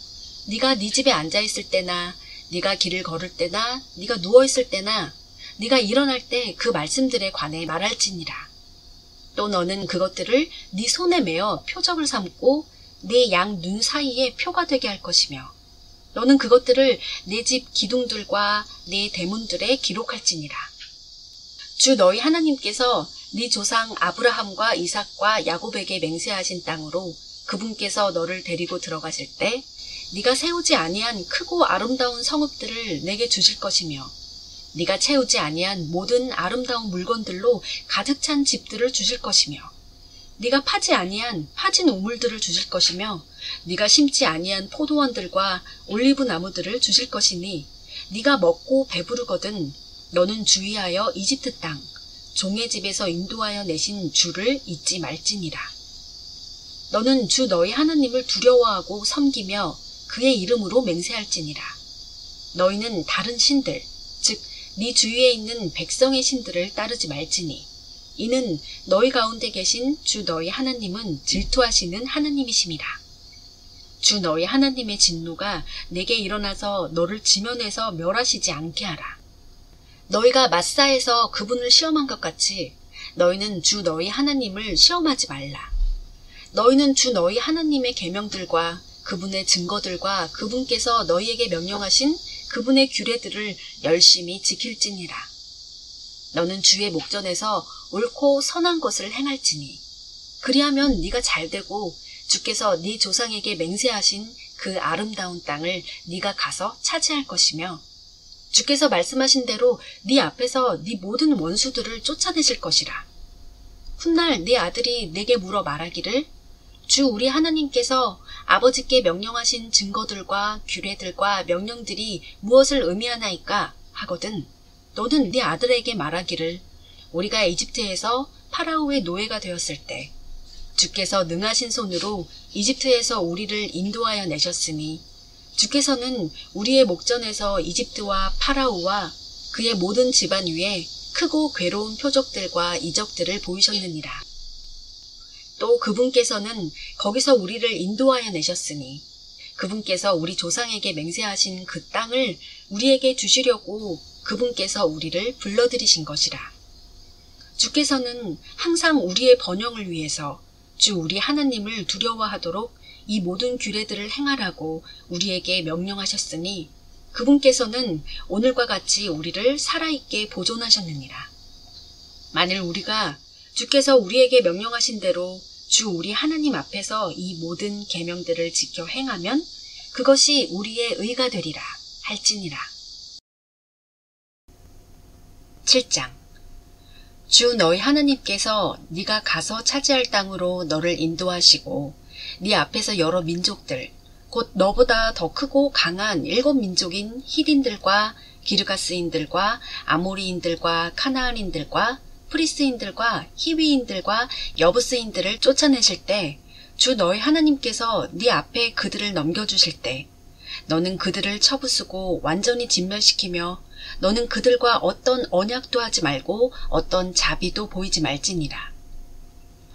네가 네 집에 앉아있을 때나 네가 길을 걸을 때나 네가 누워있을 때나 네가 일어날 때 그 말씀들에 관해 말할지니라. 또 너는 그것들을 네 손에 메어 표적을 삼고 네 양 눈 사이에 표가 되게 할 것이며 너는 그것들을 네 집 기둥들과 네 대문들에 기록할지니라. 주 너희 하나님께서 네 조상 아브라함과 이삭과 야곱에게 맹세하신 땅으로 그분께서 너를 데리고 들어가실 때 네가 세우지 아니한 크고 아름다운 성읍들을 내게 주실 것이며 네가 채우지 아니한 모든 아름다운 물건들로 가득 찬 집들을 주실 것이며 네가 파지 아니한 파진 우물들을 주실 것이며 네가 심지 아니한 포도원들과 올리브 나무들을 주실 것이니 네가 먹고 배부르거든 너는 주의하여 이집트 땅 종의 집에서 인도하여 내신 주를 잊지 말지니라. 너는 주 너희 하나님을 두려워하고 섬기며 그의 이름으로 맹세할지니라. 너희는 다른 신들 즉 네 주위에 있는 백성의 신들을 따르지 말지니 이는 너희 가운데 계신 주 너희 하나님은 질투하시는 하나님이심이라. 주 너희 하나님의 진노가 내게 일어나서 너를 지면에서 멸하시지 않게 하라. 너희가 마사에서 그분을 시험한 것 같이 너희는 주 너희 하나님을 시험하지 말라. 너희는 주 너희 하나님의 계명들과 그분의 증거들과 그분께서 너희에게 명령하신 그분의 규례들을 열심히 지킬지니라. 너는 주의 목전에서 옳고 선한 것을 행할지니 그리하면 네가 잘되고 주께서 네 조상에게 맹세하신 그 아름다운 땅을 네가 가서 차지할 것이며 주께서 말씀하신 대로 네 앞에서 네 모든 원수들을 쫓아내실 것이라. 훗날 네 아들이 내게 물어 말하기를 주 우리 하나님께서 아버지께 명령하신 증거들과 규례들과 명령들이 무엇을 의미하나이까 하거든 너는 네 아들에게 말하기를 우리가 이집트에서 파라오의 노예가 되었을 때 주께서 능하신 손으로 이집트에서 우리를 인도하여 내셨으니 주께서는 우리의 목전에서 이집트와 파라오와 그의 모든 집안 위에 크고 괴로운 표적들과 이적들을 보이셨느니라. 또 그분께서는 거기서 우리를 인도하여 내셨으니 그분께서 우리 조상에게 맹세하신 그 땅을 우리에게 주시려고 그분께서 우리를 불러들이신 것이라. 주께서는 항상 우리의 번영을 위해서 주 우리 하나님을 두려워하도록 이 모든 규례들을 행하라고 우리에게 명령하셨으니 그분께서는 오늘과 같이 우리를 살아있게 보존하셨느니라. 만일 우리가 주께서 우리에게 명령하신 대로 주 우리 하나님 앞에서 이 모든 계명들을 지켜 행하면 그것이 우리의 의가 되리라 할지니라. 7장. 주 너희 하나님께서 네가 가서 차지할 땅으로 너를 인도하시고 네 앞에서 여러 민족들 곧 너보다 더 크고 강한 7민족인 히딘들과 기르가스인들과 아모리인들과 카나안인들과 프리스인들과 히위인들과 여부스인들을 쫓아내실 때 주 너희 하나님께서 네 앞에 그들을 넘겨주실 때 너는 그들을 쳐부수고 완전히 진멸시키며 너는 그들과 어떤 언약도 하지 말고 어떤 자비도 보이지 말지니라.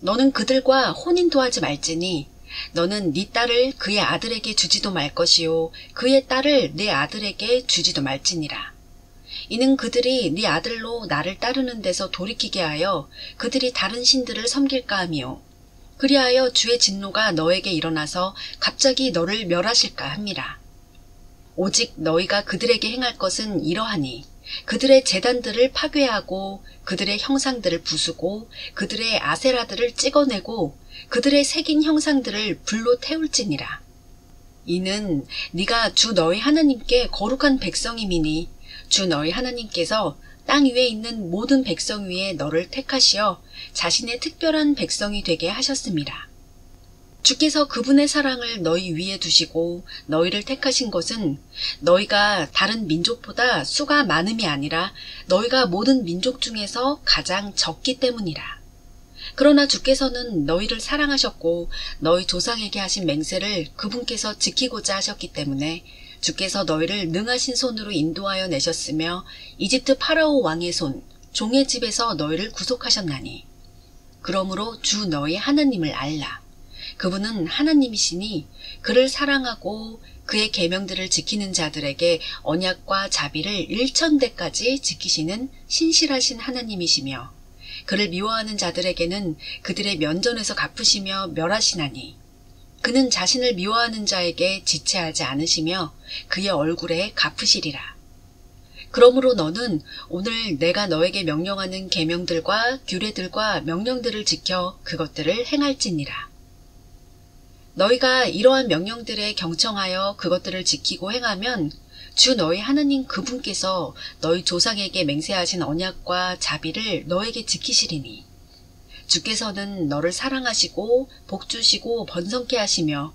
너는 그들과 혼인도 하지 말지니 너는 네 딸을 그의 아들에게 주지도 말 것이요 그의 딸을 네 아들에게 주지도 말지니라. 이는 그들이 네 아들로 나를 따르는 데서 돌이키게 하여 그들이 다른 신들을 섬길까 함이요 그리하여 주의 진노가 너에게 일어나서 갑자기 너를 멸하실까 함이라. 오직 너희가 그들에게 행할 것은 이러하니 그들의 제단들을 파괴하고 그들의 형상들을 부수고 그들의 아세라들을 찍어내고 그들의 새긴 형상들을 불로 태울지니라. 이는 네가 주 너희 하나님께 거룩한 백성임이니 주 너희 하나님께서 땅 위에 있는 모든 백성 위에 너를 택하시어 자신의 특별한 백성이 되게 하셨습니다. 주께서 그분의 사랑을 너희 위에 두시고 너희를 택하신 것은 너희가 다른 민족보다 수가 많음이 아니라 너희가 모든 민족 중에서 가장 적기 때문이라. 그러나 주께서는 너희를 사랑하셨고 너희 조상에게 하신 맹세를 그분께서 지키고자 하셨기 때문에 주께서 너희를 능하신 손으로 인도하여 내셨으며 이집트 파라오 왕의 손, 종의 집에서 너희를 구속하셨나니. 그러므로 주 너희 하나님을 알라. 그분은 하나님이시니 그를 사랑하고 그의 계명들을 지키는 자들에게 언약과 자비를 1000대까지 지키시는 신실하신 하나님이시며 그를 미워하는 자들에게는 그들의 면전에서 갚으시며 멸하시나니 그는 자신을 미워하는 자에게 지체하지 않으시며 그의 얼굴에 갚으시리라. 그러므로 너는 오늘 내가 너에게 명령하는 계명들과 규례들과 명령들을 지켜 그것들을 행할지니라. 너희가 이러한 명령들에 경청하여 그것들을 지키고 행하면 주 너희 하나님 그분께서 너희 조상에게 맹세하신 언약과 자비를 너에게 지키시리니 주께서는 너를 사랑하시고 복주시고 번성케 하시며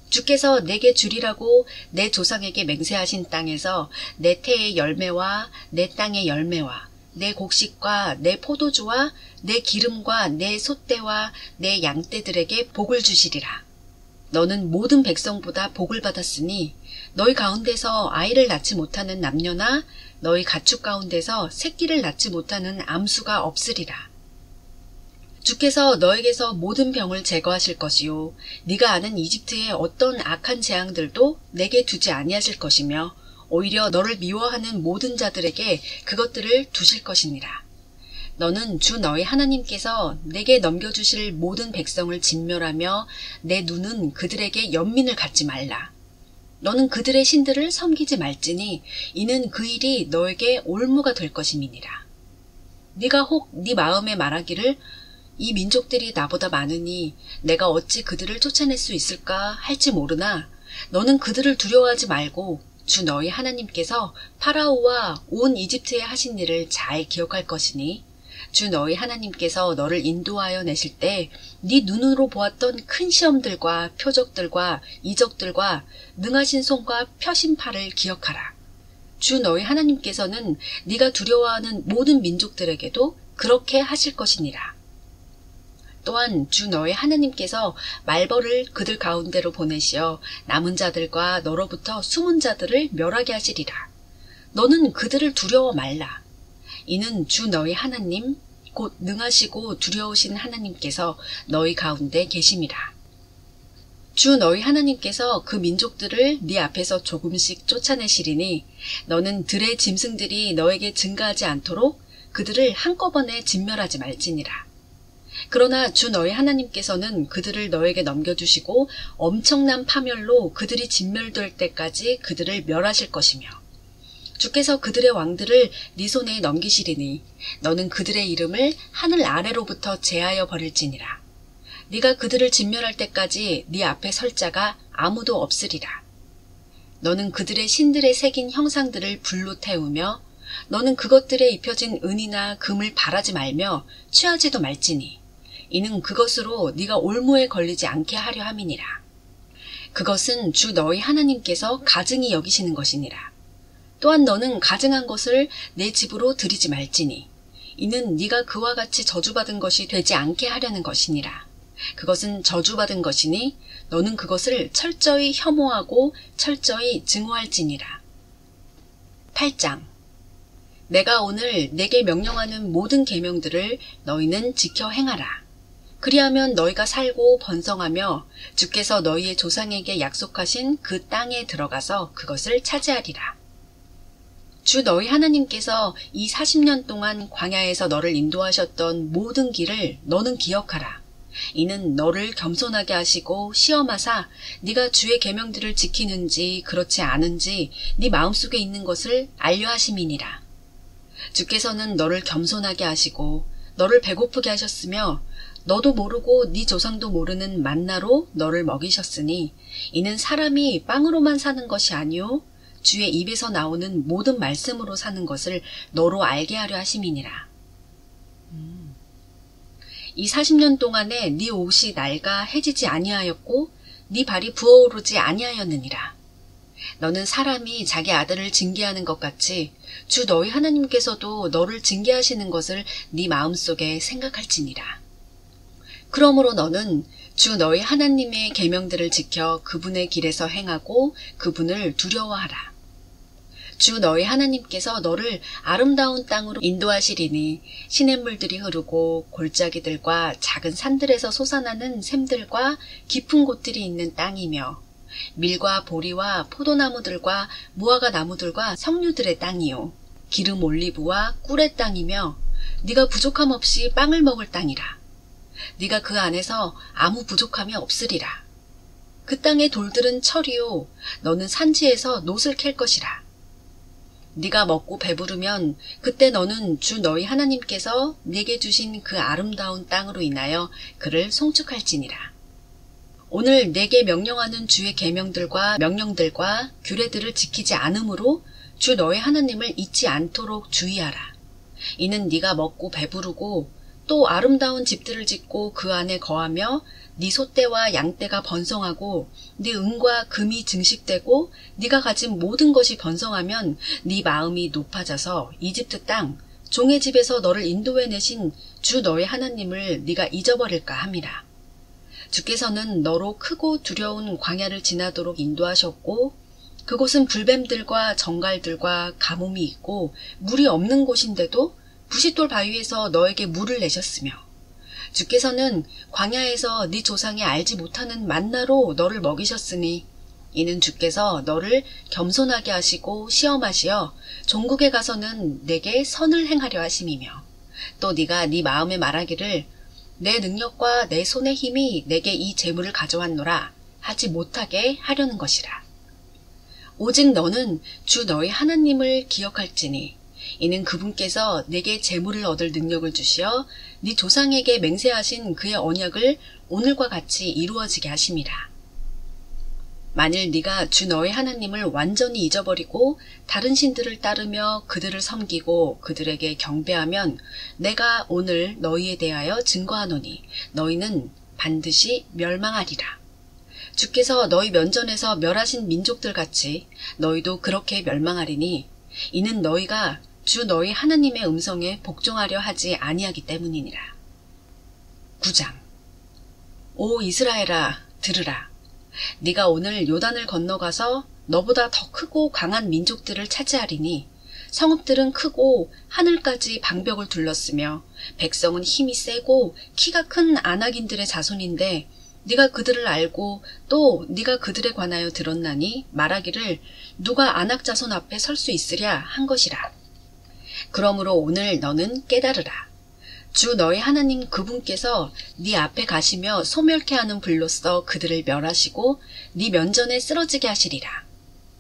주께서 내게 주리라고 내 조상에게 맹세하신 땅에서 내 태의 열매와 내 땅의 열매와 내 곡식과 내 포도주와 내 기름과 내 솥대와 내 양떼들에게 복을 주시리라. 너는 모든 백성보다 복을 받았으니 너희 가운데서 아이를 낳지 못하는 남녀나 너희 가축 가운데서 새끼를 낳지 못하는 암수가 없으리라. 주께서 너에게서 모든 병을 제거하실 것이요 네가 아는 이집트의 어떤 악한 재앙들도 내게 두지 아니하실 것이며 오히려 너를 미워하는 모든 자들에게 그것들을 두실 것이니라. 너는 주 너희 하나님께서 내게 넘겨주실 모든 백성을 진멸하며 내 눈은 그들에게 연민을 갖지 말라. 너는 그들의 신들을 섬기지 말지니 이는 그 일이 너에게 올무가 될 것임이니라. 네가 혹 네 마음에 말하기를 이 민족들이 나보다 많으니 내가 어찌 그들을 쫓아낼 수 있을까 할지 모르나 너는 그들을 두려워하지 말고 주 너희 하나님께서 파라오와 온 이집트에 하신 일을 잘 기억할 것이니 주 너희 하나님께서 너를 인도하여 내실 때 네 눈으로 보았던 큰 시험들과 표적들과 이적들과 능하신 손과 펴신 팔을 기억하라. 주 너희 하나님께서는 네가 두려워하는 모든 민족들에게도 그렇게 하실 것이니라. 또한 주 너희 하나님께서 말벌을 그들 가운데로 보내시어 남은 자들과 너로부터 숨은 자들을 멸하게 하시리라. 너는 그들을 두려워 말라. 이는 주 너희 하나님 곧 능하시고 두려우신 하나님께서 너희 가운데 계심이라. 주 너희 하나님께서 그 민족들을 네 앞에서 조금씩 쫓아내시리니 너는 들의 짐승들이 너에게 증가하지 않도록 그들을 한꺼번에 진멸하지 말지니라. 그러나 주 너희 하나님께서는 그들을 너에게 넘겨주시고 엄청난 파멸로 그들이 진멸될 때까지 그들을 멸하실 것이며 주께서 그들의 왕들을 네 손에 넘기시리니 너는 그들의 이름을 하늘 아래로부터 제하여 버릴지니라. 네가 그들을 진멸할 때까지 네 앞에 설 자가 아무도 없으리라. 너는 그들의 신들의 새긴 형상들을 불로 태우며 너는 그것들에 입혀진 은이나 금을 바라지 말며 취하지도 말지니 이는 그것으로 네가 올무에 걸리지 않게 하려 함이니라. 그것은 주 너희 하나님께서 가증히 여기시는 것이니라. 또한 너는 가증한 것을 내 집으로 들이지 말지니 이는 네가 그와 같이 저주받은 것이 되지 않게 하려는 것이니라. 그것은 저주받은 것이니 너는 그것을 철저히 혐오하고 철저히 증오할지니라. 8장 내가 오늘 내게 명령하는 모든 계명들을 너희는 지켜 행하라. 그리하면 너희가 살고 번성하며 주께서 너희의 조상에게 약속하신 그 땅에 들어가서 그것을 차지하리라. 주 너희 하나님께서 이 40년 동안 광야에서 너를 인도하셨던 모든 길을 너는 기억하라. 이는 너를 겸손하게 하시고 시험하사 네가 주의 계명들을 지키는지 그렇지 않은지 네 마음속에 있는 것을 알려 하심이니라. 주께서는 너를 겸손하게 하시고 너를 배고프게 하셨으며 너도 모르고 네 조상도 모르는 만나로 너를 먹이셨으니 이는 사람이 빵으로만 사는 것이 아니요 주의 입에서 나오는 모든 말씀으로 사는 것을 너로 알게 하려 하심이니라. 이 40년 동안에 네 옷이 낡아 해지지 아니하였고 네 발이 부어오르지 아니하였느니라. 너는 사람이 자기 아들을 징계하는 것 같이 주 너희 하나님께서도 너를 징계하시는 것을 네 마음속에 생각할지니라. 그러므로 너는 주 너희 하나님의 계명들을 지켜 그분의 길에서 행하고 그분을 두려워하라. 주 너희 하나님께서 너를 아름다운 땅으로 인도하시리니 시냇물들이 흐르고 골짜기들과 작은 산들에서 솟아나는 샘들과 깊은 곳들이 있는 땅이며 밀과 보리와 포도나무들과 무화과 나무들과 석류들의 땅이요 기름 올리브와 꿀의 땅이며 네가 부족함 없이 빵을 먹을 땅이라. 네가 그 안에서 아무 부족함이 없으리라. 그 땅의 돌들은 철이요 너는 산지에서 놋을 캘 것이라. 네가 먹고 배부르면 그때 너는 주 너희 하나님께서 네게 주신 그 아름다운 땅으로 인하여 그를 송축할지니라. 오늘 네게 명령하는 주의 계명들과 명령들과 규례들을 지키지 않으므로 주 너희 하나님을 잊지 않도록 주의하라. 이는 네가 먹고 배부르고 또 아름다운 집들을 짓고 그 안에 거하며 네 소떼와 양떼가 번성하고 네 은과 금이 증식되고 네가 가진 모든 것이 번성하면 네 마음이 높아져서 이집트 땅 종의 집에서 너를 인도해내신 주 너의 하나님을 네가 잊어버릴까 함이라. 주께서는 너로 크고 두려운 광야를 지나도록 인도하셨고 그곳은 불뱀들과 정갈들과 가뭄이 있고 물이 없는 곳인데도 부싯돌 바위에서 너에게 물을 내셨으며 주께서는 광야에서 네 조상이 알지 못하는 만나로 너를 먹이셨으니 이는 주께서 너를 겸손하게 하시고 시험하시어 종국에 가서는 내게 선을 행하려 하심이며 또 네가 네 마음에 말하기를 내 능력과 내 손의 힘이 내게 이 재물을 가져왔노라 하지 못하게 하려는 것이라. 오직 너는 주 너의 하나님을 기억할지니 이는 그분께서 내게 재물을 얻을 능력을 주시어 네 조상에게 맹세하신 그의 언약을 오늘과 같이 이루어지게 하심이라. 만일 네가 주 너의 하나님을 완전히 잊어버리고 다른 신들을 따르며 그들을 섬기고 그들에게 경배하면 내가 오늘 너희에 대하여 증거하노니 너희는 반드시 멸망하리라. 주께서 너희 면전에서 멸하신 민족들 같이 너희도 그렇게 멸망하리니 이는 너희가 주 너희 하나님의 음성에 복종하려 하지 아니하기 때문이니라. 9장. 오 이스라엘아 들으라. 네가 오늘 요단을 건너가서 너보다 더 크고 강한 민족들을 차지하리니 성읍들은 크고 하늘까지 방벽을 둘렀으며 백성은 힘이 세고 키가 큰 아낙인들의 자손인데 네가 그들을 알고 또 네가 그들에 관하여 들었나니 말하기를 누가 아낙 자손 앞에 설 수 있으랴 한 것이라. 그러므로 오늘 너는 깨달으라. 주 너의 하나님 그분께서 네 앞에 가시며 소멸케 하는 불로써 그들을 멸하시고 네 면전에 쓰러지게 하시리라.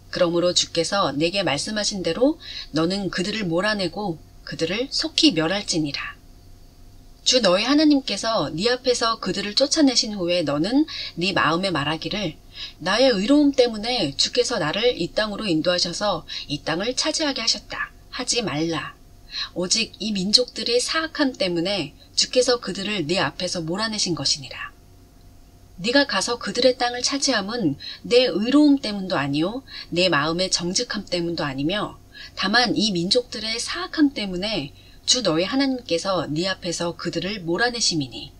그러므로 주께서 내게 말씀하신 대로 너는 그들을 몰아내고 그들을 속히 멸할지니라. 주 너의 하나님께서 네 앞에서 그들을 쫓아내신 후에 너는 네 마음에 말하기를 나의 의로움 때문에 주께서 나를 이 땅으로 인도하셔서 이 땅을 차지하게 하셨다. 하지 말라. 오직 이 민족들의 사악함 때문에 주께서 그들을 네 앞에서 몰아내신 것이니라. 네가 가서 그들의 땅을 차지함은 내 의로움 때문도 아니요 내 마음의 정직함 때문도 아니며 다만 이 민족들의 사악함 때문에 주 너의 하나님께서 네 앞에서 그들을 몰아내심이니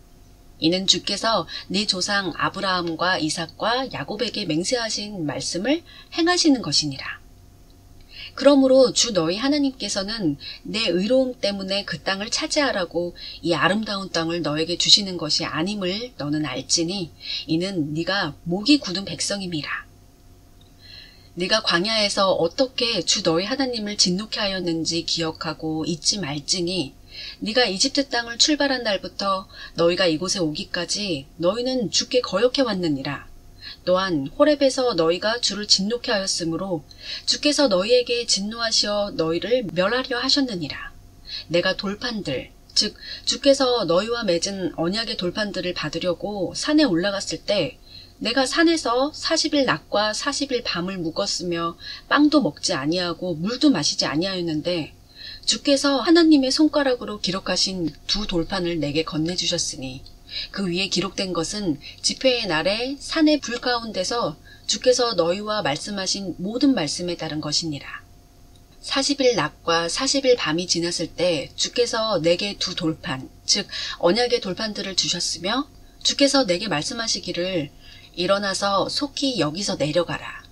이는 주께서 네 조상 아브라함과 이삭과 야곱에게 맹세하신 말씀을 행하시는 것이니라. 그러므로 주 너희 하나님께서는 내 의로움 때문에 그 땅을 차지하라고 이 아름다운 땅을 너에게 주시는 것이 아님을 너는 알지니 이는 네가 목이 굳은 백성임이라. 네가 광야에서 어떻게 주 너희 하나님을 진노케 하였는지 기억하고 잊지 말지니 네가 이집트 땅을 출발한 날부터 너희가 이곳에 오기까지 너희는 주께 거역해 왔느니라. 또한 호렙에서 너희가 주를 진노케 하였으므로 주께서 너희에게 진노하시어 너희를 멸하려 하셨느니라. 내가 돌판들 즉 주께서 너희와 맺은 언약의 돌판들을 받으려고 산에 올라갔을 때 내가 산에서 40일 낮과 40일 밤을 묵었으며 빵도 먹지 아니하고 물도 마시지 아니하였는데 주께서 하나님의 손가락으로 기록하신 두 돌판을 내게 건네주셨으니 그 위에 기록된 것은 집회의 날에 산의 불 가운데서 주께서 너희와 말씀하신 모든 말씀에 따른 것이니라. 40일 낮과 40일 밤이 지났을 때 주께서 내게 두 돌판 즉 언약의 돌판들을 주셨으며 주께서 내게 말씀하시기를 일어나서 속히 여기서 내려가라.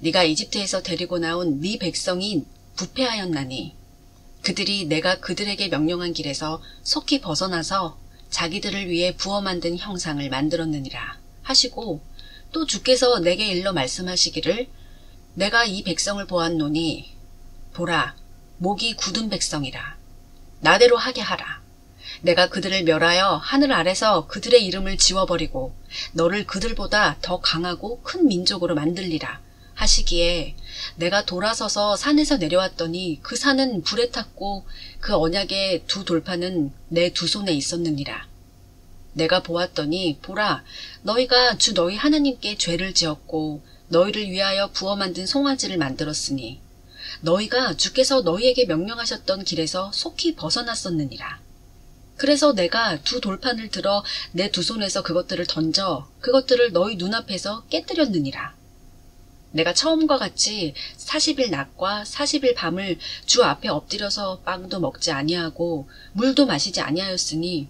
네가 이집트에서 데리고 나온 네 백성이 부패하였나니 그들이 내가 그들에게 명령한 길에서 속히 벗어나서 자기들을 위해 부어 만든 형상을 만들었느니라 하시고 또 주께서 내게 일러 말씀하시기를 내가 이 백성을 보았노니 보라 목이 굳은 백성이라. 나대로 하게 하라. 내가 그들을 멸하여 하늘 아래서 그들의 이름을 지워버리고 너를 그들보다 더 강하고 큰 민족으로 만들리라 하시기에 내가 돌아서서 산에서 내려왔더니 그 산은 불에 탔고 그 언약의 두 돌판은 내 두 손에 있었느니라. 내가 보았더니 보라 너희가 주 너희 하나님께 죄를 지었고 너희를 위하여 부어 만든 송아지를 만들었으니 너희가 주께서 너희에게 명령하셨던 길에서 속히 벗어났었느니라. 그래서 내가 두 돌판을 들어 내 두 손에서 그것들을 던져 그것들을 너희 눈앞에서 깨뜨렸느니라. 내가 처음과 같이 40일 낮과 40일 밤을 주 앞에 엎드려서 빵도 먹지 아니하고 물도 마시지 아니하였으니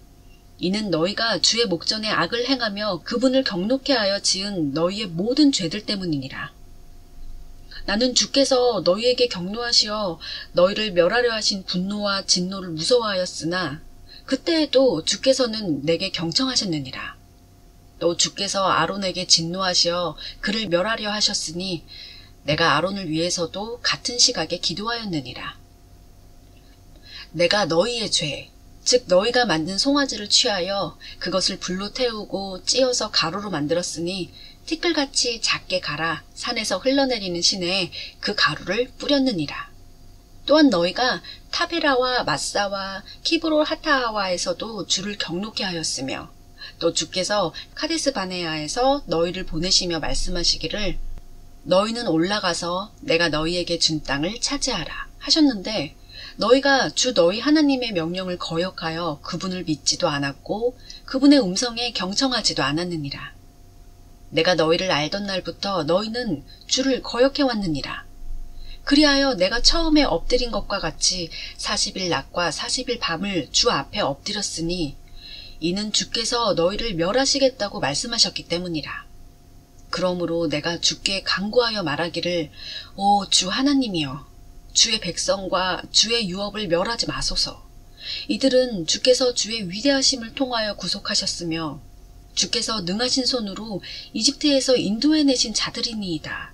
이는 너희가 주의 목전에 악을 행하며 그분을 경노케 하여 지은 너희의 모든 죄들 때문이니라. 나는 주께서 너희에게 경노하시어 너희를 멸하려 하신 분노와 진노를 무서워하였으나 그때에도 주께서는 내게 경청하셨느니라. 또 주께서 아론에게 진노하시어 그를 멸하려 하셨으니 내가 아론을 위해서도 같은 시각에 기도하였느니라. 내가 너희의 죄, 즉 너희가 만든 송아지를 취하여 그것을 불로 태우고 찧어서 가루로 만들었으니 티끌같이 작게 갈아 산에서 흘러내리는 시내에 그 가루를 뿌렸느니라. 또한 너희가 타베라와 마사와 키브롤 하타하와에서도 주를 경노케 하였으며 또 주께서 카데스 바네아에서 너희를 보내시며 말씀하시기를 너희는 올라가서 내가 너희에게 준 땅을 차지하라 하셨는데 너희가 주 너희 하나님의 명령을 거역하여 그분을 믿지도 않았고 그분의 음성에 경청하지도 않았느니라. 내가 너희를 알던 날부터 너희는 주를 거역해 왔느니라. 그리하여 내가 처음에 엎드린 것과 같이 40일 낮과 40일 밤을 주 앞에 엎드렸으니 이는 주께서 너희를 멸하시겠다고 말씀하셨기 때문이라. 그러므로 내가 주께 간구하여 말하기를 오 주 하나님이여 주의 백성과 주의 유업을 멸하지 마소서. 이들은 주께서 주의 위대하심을 통하여 구속하셨으며 주께서 능하신 손으로 이집트에서 인도해내신 자들이니이다.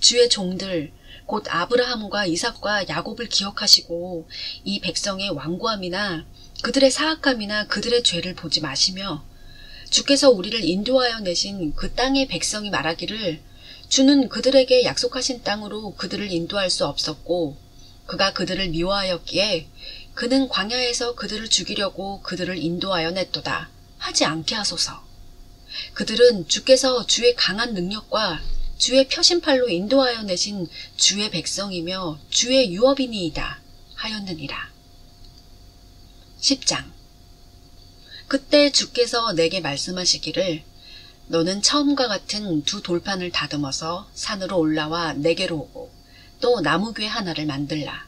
주의 종들 곧 아브라함과 이삭과 야곱을 기억하시고 이 백성의 완고함이나 그들의 사악함이나 그들의 죄를 보지 마시며 주께서 우리를 인도하여 내신 그 땅의 백성이 말하기를 주는 그들에게 약속하신 땅으로 그들을 인도할 수 없었고 그가 그들을 미워하였기에 그는 광야에서 그들을 죽이려고 그들을 인도하여 냈도다 하지 않게 하소서. 그들은 주께서 주의 강한 능력과 주의 표심팔로 인도하여 내신 주의 백성이며 주의 유업이니이다 하였느니라. 10장. 그때 주께서 내게 말씀하시기를 너는 처음과 같은 두 돌판을 다듬어서 산으로 올라와 내게로 오고 또 나무궤 하나를 만들라.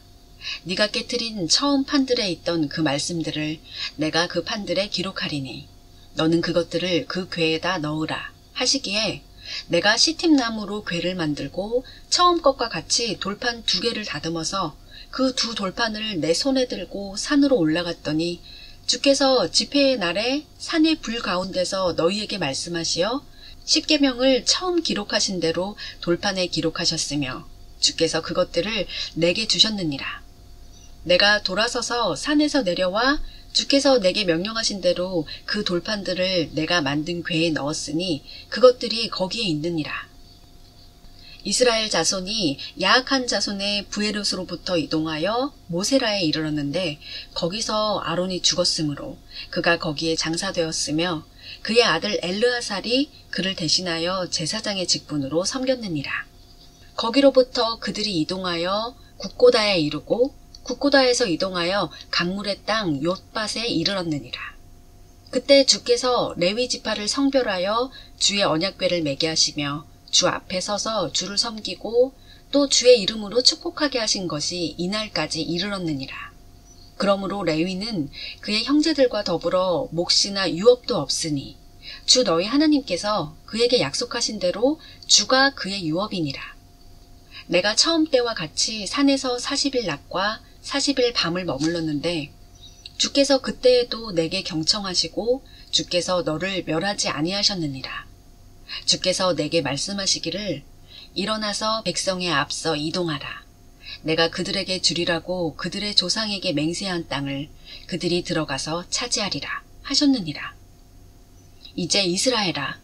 네가 깨트린 처음 판들에 있던 그 말씀들을 내가 그 판들에 기록하리니 너는 그것들을 그 궤에다 넣으라 하시기에 내가 시팀나무로 궤를 만들고 처음 것과 같이 돌판 2개를 다듬어서 그 2 돌판을 내 손에 들고 산으로 올라갔더니 주께서 집회의 날에 산의 불 가운데서 너희에게 말씀하시어 십계명을 처음 기록하신 대로 돌판에 기록하셨으며 주께서 그것들을 내게 주셨느니라. 내가 돌아서서 산에서 내려와 주께서 내게 명령하신 대로 그 돌판들을 내가 만든 궤에 넣었으니 그것들이 거기에 있느니라. 이스라엘 자손이 야악한 자손의 부에롯으로부터 이동하여 모세라에 이르렀는데 거기서 아론이 죽었으므로 그가 거기에 장사되었으며 그의 아들 엘르아살이 그를 대신하여 제사장의 직분으로 섬겼느니라. 거기로부터 그들이 이동하여 굽고다에 이르고 굽고다에서 이동하여 강물의 땅 욤밧에 이르렀느니라. 그때 주께서 레위 지파를 성별하여 주의 언약궤를 매게 하시며 주 앞에 서서 주를 섬기고 또 주의 이름으로 축복하게 하신 것이 이날까지 이르렀느니라. 그러므로 레위는 그의 형제들과 더불어 몫이나 유업도 없으니 주 너희 하나님께서 그에게 약속하신 대로 주가 그의 유업이니라. 내가 처음 때와 같이 산에서 40일 낮과 40일 밤을 머물렀는데 주께서 그때에도 내게 경청하시고 주께서 너를 멸하지 아니하셨느니라. 주께서 내게 말씀하시기를 일어나서 백성에 앞서 이동하라. 내가 그들에게 주리라고 그들의 조상에게 맹세한 땅을 그들이 들어가서 차지하리라 하셨느니라. 이제 이스라엘아,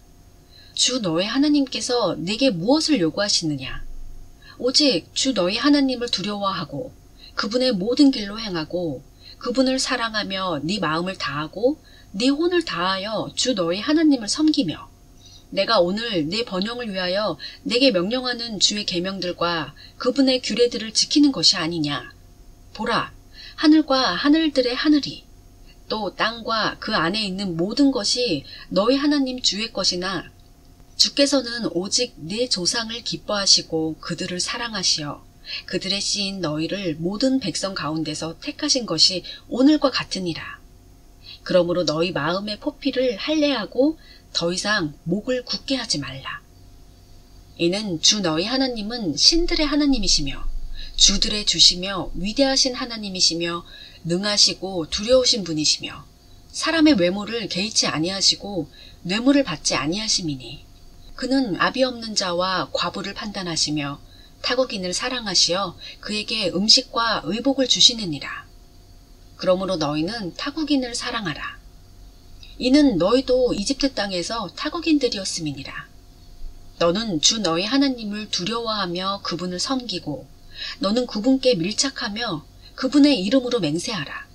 주 너의 하나님께서 네게 무엇을 요구하시느냐? 오직 주 너희 하나님을 두려워하고 그분의 모든 길로 행하고 그분을 사랑하며 네 마음을 다하고 네 혼을 다하여 주 너희 하나님을 섬기며 내가 오늘 네 번영을 위하여 내게 명령하는 주의 계명들과 그분의 규례들을 지키는 것이 아니냐. 보라, 하늘과 하늘들의 하늘이 또 땅과 그 안에 있는 모든 것이 너희 하나님 주의 것이나 주께서는 오직 네 조상을 기뻐하시고 그들을 사랑하시어 그들의 씨인 너희를 모든 백성 가운데서 택하신 것이 오늘과 같으니라. 그러므로 너희 마음의 포피를 할례하고 더 이상 목을 굳게 하지 말라. 이는 주 너희 하나님은 신들의 하나님이시며 주들의 주시며 위대하신 하나님이시며 능하시고 두려우신 분이시며 사람의 외모를 개의치 아니하시고 뇌물을 받지 아니하심이니 그는 아비 없는 자와 과부를 판단하시며 타국인을 사랑하시어 그에게 음식과 의복을 주시느니라. 그러므로 너희는 타국인을 사랑하라. 이는 너희도 이집트 땅에서 타국인들이었음이니라. 너는 주 너희 하나님을 두려워하며 그분을 섬기고 너는 그분께 밀착하며 그분의 이름으로 맹세하라.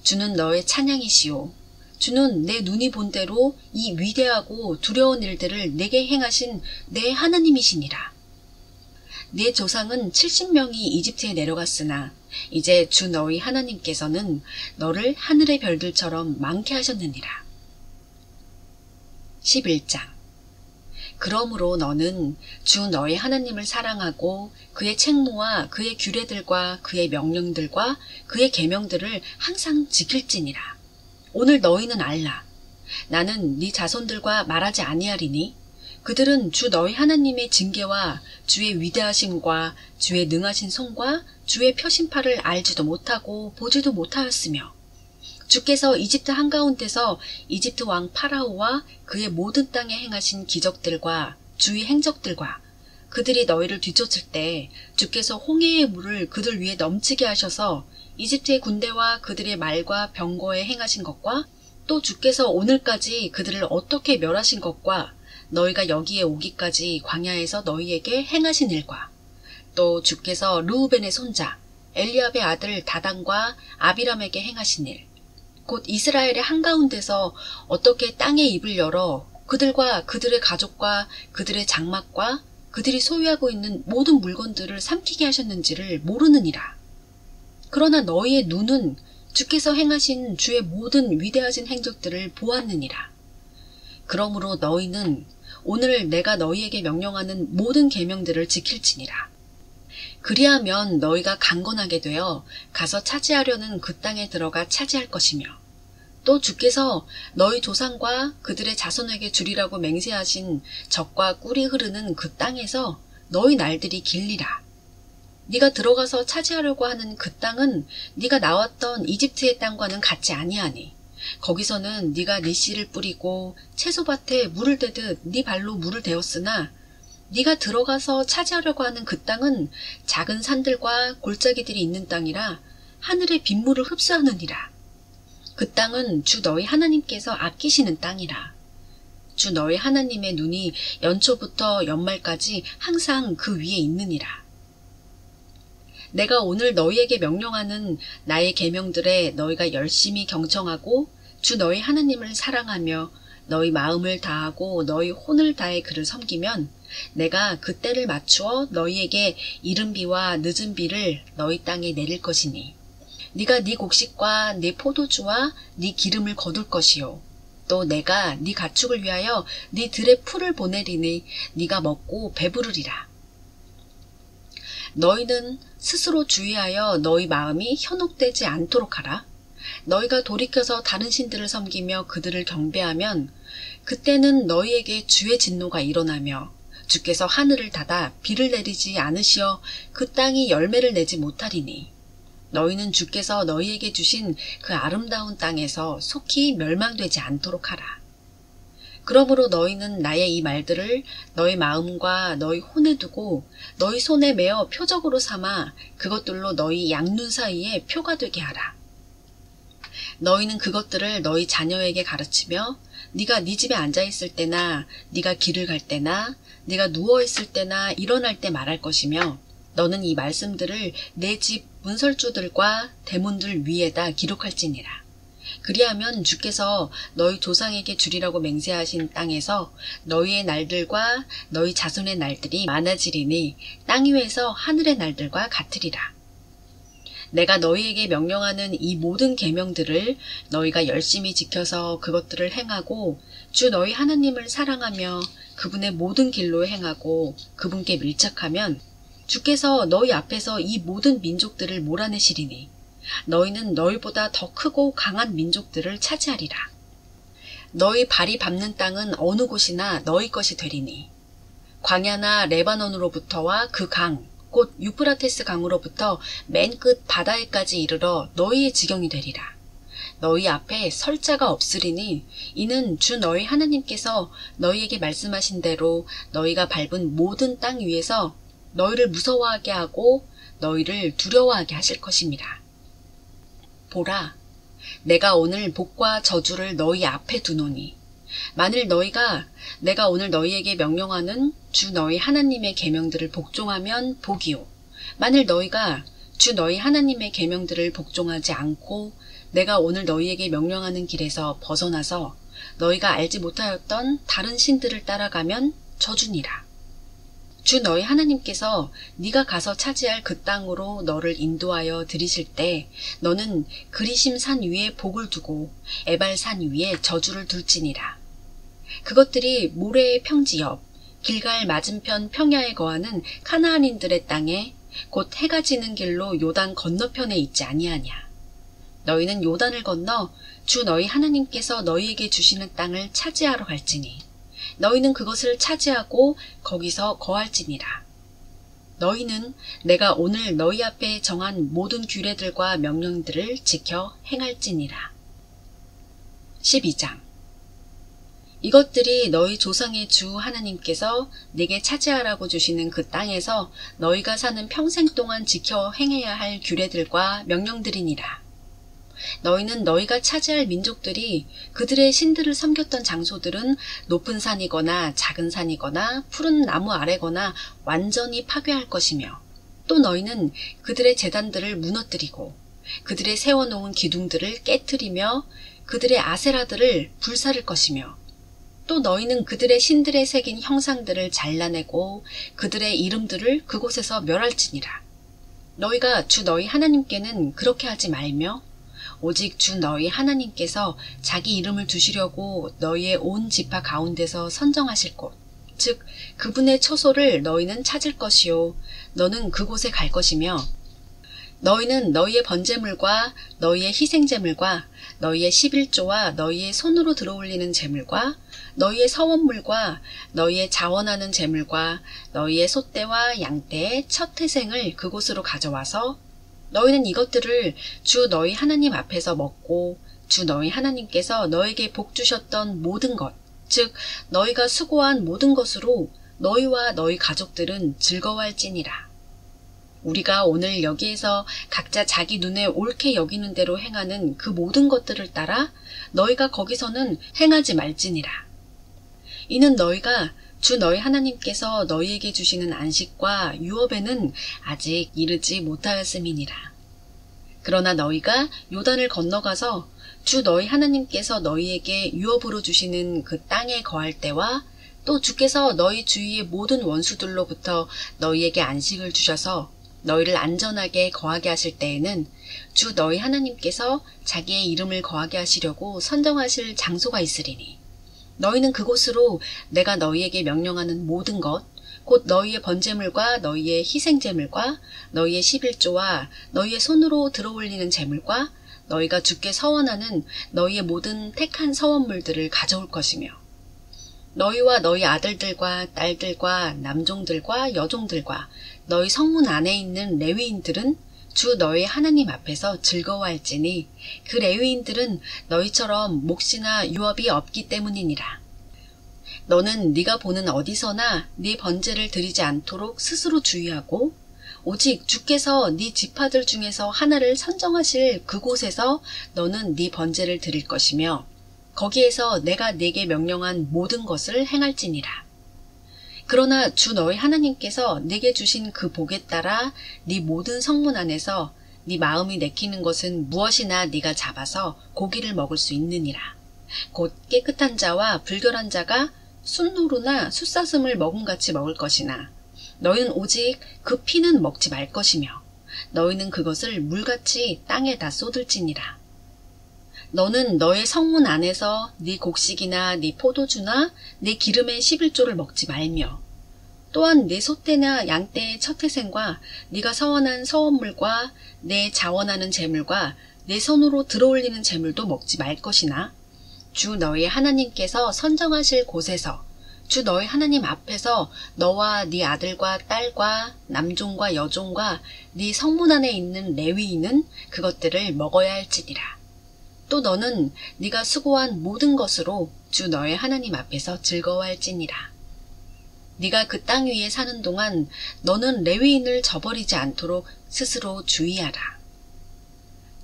주는 너의 찬양이시오. 주는 내 눈이 본 대로 이 위대하고 두려운 일들을 내게 행하신 내 하나님이시니라. 네 조상은 70명이 이집트에 내려갔으나 이제 주 너희 하나님께서는 너를 하늘의 별들처럼 많게 하셨느니라. 11장. 그러므로 너는 주 너의 하나님을 사랑하고 그의 책무와 그의 규례들과 그의 명령들과 그의 계명들을 항상 지킬지니라. 오늘 너희는 알라. 나는 네 자손들과 말하지 아니하리니 그들은 주 너희 하나님의 징계와 주의 위대하심과 주의 능하신 손과 주의 표심팔을 알지도 못하고 보지도 못하였으며 주께서 이집트 한가운데서 이집트 왕 파라오와 그의 모든 땅에 행하신 기적들과 주의 행적들과 그들이 너희를 뒤쫓을 때 주께서 홍해의 물을 그들 위에 넘치게 하셔서 이집트의 군대와 그들의 말과 병거에 행하신 것과 또 주께서 오늘까지 그들을 어떻게 멸하신 것과 너희가 여기에 오기까지 광야에서 너희에게 행하신 일과 또 주께서 르우벤의 손자 엘리압의 아들 다단과 아비람에게 행하신 일 곧 이스라엘의 한가운데서 어떻게 땅의 입을 열어 그들과 그들의 가족과 그들의 장막과 그들이 소유하고 있는 모든 물건들을 삼키게 하셨는지를 모르느니라. 그러나 너희의 눈은 주께서 행하신 주의 모든 위대하신 행적들을 보았느니라. 그러므로 너희는 오늘 내가 너희에게 명령하는 모든 계명들을 지킬지니라. 그리하면 너희가 강건하게 되어 가서 차지하려는 그 땅에 들어가 차지할 것이며 또 주께서 너희 조상과 그들의 자손에게 주리라고 맹세하신 젖과 꿀이 흐르는 그 땅에서 너희 날들이 길리라. 네가 들어가서 차지하려고 하는 그 땅은 네가 나왔던 이집트의 땅과는 같지 아니하니 거기서는 네가 네 씨를 뿌리고 채소밭에 물을 대듯 네 발로 물을 대었으나 네가 들어가서 차지하려고 하는 그 땅은 작은 산들과 골짜기들이 있는 땅이라 하늘의 빗물을 흡수하느니라. 그 땅은 주 너희 하나님께서 아끼시는 땅이라. 주 너희 하나님의 눈이 연초부터 연말까지 항상 그 위에 있느니라. 내가 오늘 너희에게 명령하는 나의 계명들에 너희가 열심히 경청하고 주 너희 하나님을 사랑하며 너희 마음을 다하고 너희 혼을 다해 그를 섬기면 내가 그 때를 맞추어 너희에게 이른 비와 늦은 비를 너희 땅에 내릴 것이니 네가 네 곡식과 네 포도주와 네 기름을 거둘 것이요 또 내가 네 가축을 위하여 네 들에 풀을 보내리니 네가 먹고 배부르리라. 너희는 스스로 주의하여 너희 마음이 현혹되지 않도록 하라. 너희가 돌이켜서 다른 신들을 섬기며 그들을 경배하면 그때는 너희에게 주의 진노가 일어나며 주께서 하늘을 닫아 비를 내리지 않으시어 그 땅이 열매를 내지 못하리니 너희는 주께서 너희에게 주신 그 아름다운 땅에서 속히 멸망되지 않도록 하라. 그러므로 너희는 나의 이 말들을 너희 마음과 너희 혼에 두고 너희 손에 메어 표적으로 삼아 그것들로 너희 양눈 사이에 표가 되게 하라. 너희는 그것들을 너희 자녀에게 가르치며 네가 네 집에 앉아 있을 때나 네가 길을 갈 때나 네가 누워 있을 때나 일어날 때 말할 것이며 너는 이 말씀들을 내 집 문설주들과 대문들 위에다 기록할지니라. 그리하면 주께서 너희 조상에게 주리라고 맹세하신 땅에서 너희의 날들과 너희 자손의 날들이 많아지리니 땅 위에서 하늘의 날들과 같으리라. 내가 너희에게 명령하는 이 모든 계명들을 너희가 열심히 지켜서 그것들을 행하고 주 너희 하나님을 사랑하며 그분의 모든 길로 행하고 그분께 밀착하면 주께서 너희 앞에서 이 모든 민족들을 몰아내시리니 너희는 너희보다 더 크고 강한 민족들을 차지하리라. 너희 발이 밟는 땅은 어느 곳이나 너희 것이 되리니 광야나 레바논으로부터와 그 강, 곧 유프라테스 강으로부터 맨 끝 바다에까지 이르러 너희의 지경이 되리라. 너희 앞에 설 자가 없으리니 이는 주 너희 하나님께서 너희에게 말씀하신 대로 너희가 밟은 모든 땅 위에서 너희를 무서워하게 하고 너희를 두려워하게 하실 것입니다. 보라, 내가 오늘 복과 저주를 너희 앞에 두노니 만일 너희가 내가 오늘 너희에게 명령하는 주 너희 하나님의 계명들을 복종하면 복이요 만일 너희가 주 너희 하나님의 계명들을 복종하지 않고 내가 오늘 너희에게 명령하는 길에서 벗어나서 너희가 알지 못하였던 다른 신들을 따라가면 저주니라. 주 너희 하나님께서 네가 가서 차지할 그 땅으로 너를 인도하여 들이실 때 너는 그리심 산 위에 복을 두고 에발 산 위에 저주를 둘지니라. 그것들이 모래의 평지 옆 길갈 맞은편 평야에 거하는 카나안인들의 땅에 곧 해가 지는 길로 요단 건너편에 있지 아니하냐. 너희는 요단을 건너 주 너희 하나님께서 너희에게 주시는 땅을 차지하러 갈지니 너희는 그것을 차지하고 거기서 거할지니라. 너희는 내가 오늘 너희 앞에 정한 모든 규례들과 명령들을 지켜 행할지니라. 12장 이것들이 너희 조상의 주 하나님께서 네게 차지하라고 주시는 그 땅에서 너희가 사는 평생 동안 지켜 행해야 할 규례들과 명령들이니라. 너희는 너희가 차지할 민족들이 그들의 신들을 섬겼던 장소들은 높은 산이거나 작은 산이거나 푸른 나무 아래거나 완전히 파괴할 것이며 또 너희는 그들의 제단들을 무너뜨리고 그들의 세워놓은 기둥들을 깨트리며 그들의 아세라들을 불사를 것이며 또 너희는 그들의 신들의 새긴 형상들을 잘라내고 그들의 이름들을 그곳에서 멸할지니라. 너희가 주 너희 하나님께는 그렇게 하지 말며 오직 주 너희 하나님께서 자기 이름을 두시려고 너희의 온 지파 가운데서 선정하실 곳, 즉 그분의 처소를 너희는 찾을 것이요 너는 그곳에 갈 것이며 너희는 너희의 번제물과 너희의 희생제물과 너희의 11조와 너희의 손으로 들어올리는 재물과 너희의 서원물과 너희의 자원하는 재물과 너희의 소떼와 양떼의 첫 태생을 그곳으로 가져와서 너희는 이것들을 주 너희 하나님 앞에서 먹고 주 너희 하나님께서 너에게 복 주셨던 모든 것, 즉 너희가 수고한 모든 것으로 너희와 너희 가족들은 즐거워할지니라. 우리가 오늘 여기에서 각자 자기 눈에 옳게 여기는 대로 행하는 그 모든 것들을 따라 너희가 거기서는 행하지 말지니라. 이는 너희가 주 너희 하나님께서 너희에게 주시는 안식과 유업에는 아직 이르지 못하였음이니라. 그러나 너희가 요단을 건너가서 주 너희 하나님께서 너희에게 유업으로 주시는 그 땅에 거할 때와 또 주께서 너희 주위의 모든 원수들로부터 너희에게 안식을 주셔서 너희를 안전하게 거하게 하실 때에는 주 너희 하나님께서 자기의 이름을 거하게 하시려고 선정하실 장소가 있으리니 너희는 그곳으로 내가 너희에게 명령하는 모든 것, 곧 너희의 번제물과 너희의 희생제물과 너희의 11조와 너희의 손으로 들어올리는 제물과 너희가 주께 서원하는 너희의 모든 택한 서원물들을 가져올 것이며 너희와 너희 아들들과 딸들과 남종들과 여종들과 너희 성문 안에 있는 레위인들은 주 너희 하나님 앞에서 즐거워할지니 그 레위인들은 너희처럼 몫이나 유업이 없기 때문이니라. 너는 네가 보는 어디서나 네 번제를 드리지 않도록 스스로 주의하고 오직 주께서 네 지파들 중에서 하나를 선정하실 그곳에서 너는 네 번제를 드릴 것이며 거기에서 내가 네게 명령한 모든 것을 행할지니라. 그러나 주 너희 하나님께서 네게 주신 그 복에 따라 네 모든 성문 안에서 네 마음이 내키는 것은 무엇이나 네가 잡아서 고기를 먹을 수 있느니라. 곧 깨끗한 자와 불결한 자가 순노루나 숫사슴을 먹음같이 먹을 것이나 너희는 오직 그 피는 먹지 말 것이며 너희는 그것을 물같이 땅에다 쏟을지니라. 너는 너의 성문 안에서 네 곡식이나 네 포도주나 네 기름의 11조를 먹지 말며 또한 네 소떼나 양떼의 첫 태생과 네가 서원한 서원물과 내 자원하는 재물과 내 손으로 들어올리는 재물도 먹지 말 것이나 주 너희 하나님께서 선정하실 곳에서 주 너희 하나님 앞에서 너와 네 아들과 딸과 남종과 여종과 네 성문 안에 있는 레위인은 그것들을 먹어야 할지니라. 또 너는 네가 수고한 모든 것으로 주 너의 하나님 앞에서 즐거워할지니라. 네가 그 땅 위에 사는 동안 너는 레위인을 저버리지 않도록 스스로 주의하라.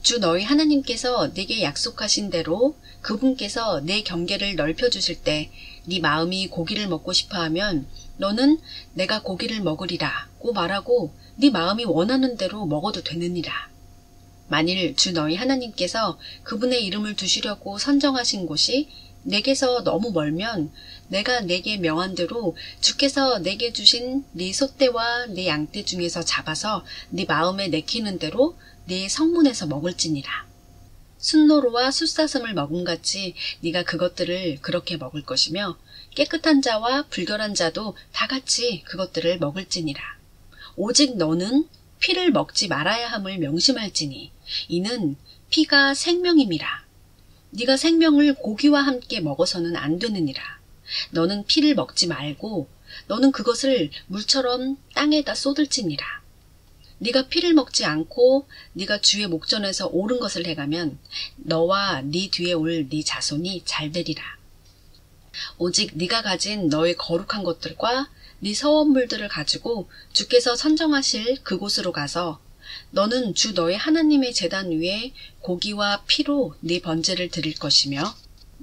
주 너희 하나님께서 네게 약속하신 대로 그분께서 내 경계를 넓혀주실 때 네 마음이 고기를 먹고 싶어하면 너는 내가 고기를 먹으리라고 말하고 네 마음이 원하는 대로 먹어도 되느니라. 만일 주 너희 하나님께서 그분의 이름을 두시려고 선정하신 곳이 내게서 너무 멀면 내가 내게 명한 대로 주께서 내게 주신 네 소떼와 네 양떼 중에서 잡아서 네 마음에 내키는 대로 네 성문에서 먹을지니라. 순노루와 숫사슴을 먹음같이 네가 그것들을 그렇게 먹을 것이며 깨끗한 자와 불결한 자도 다 같이 그것들을 먹을지니라. 오직 너는 피를 먹지 말아야 함을 명심할지니 이는 피가 생명임이라. 네가 생명을 고기와 함께 먹어서는 안 되느니라. 너는 피를 먹지 말고 너는 그것을 물처럼 땅에다 쏟을지니라. 네가 피를 먹지 않고 네가 주의 목전에서 옳은 것을 행하면 너와 네 뒤에 올 네 자손이 잘되리라. 오직 네가 가진 너의 거룩한 것들과 네 서원물들을 가지고 주께서 선정하실 그곳으로 가서 너는 주 너의 하나님의 제단 위에 고기와 피로 네 번제를 드릴 것이며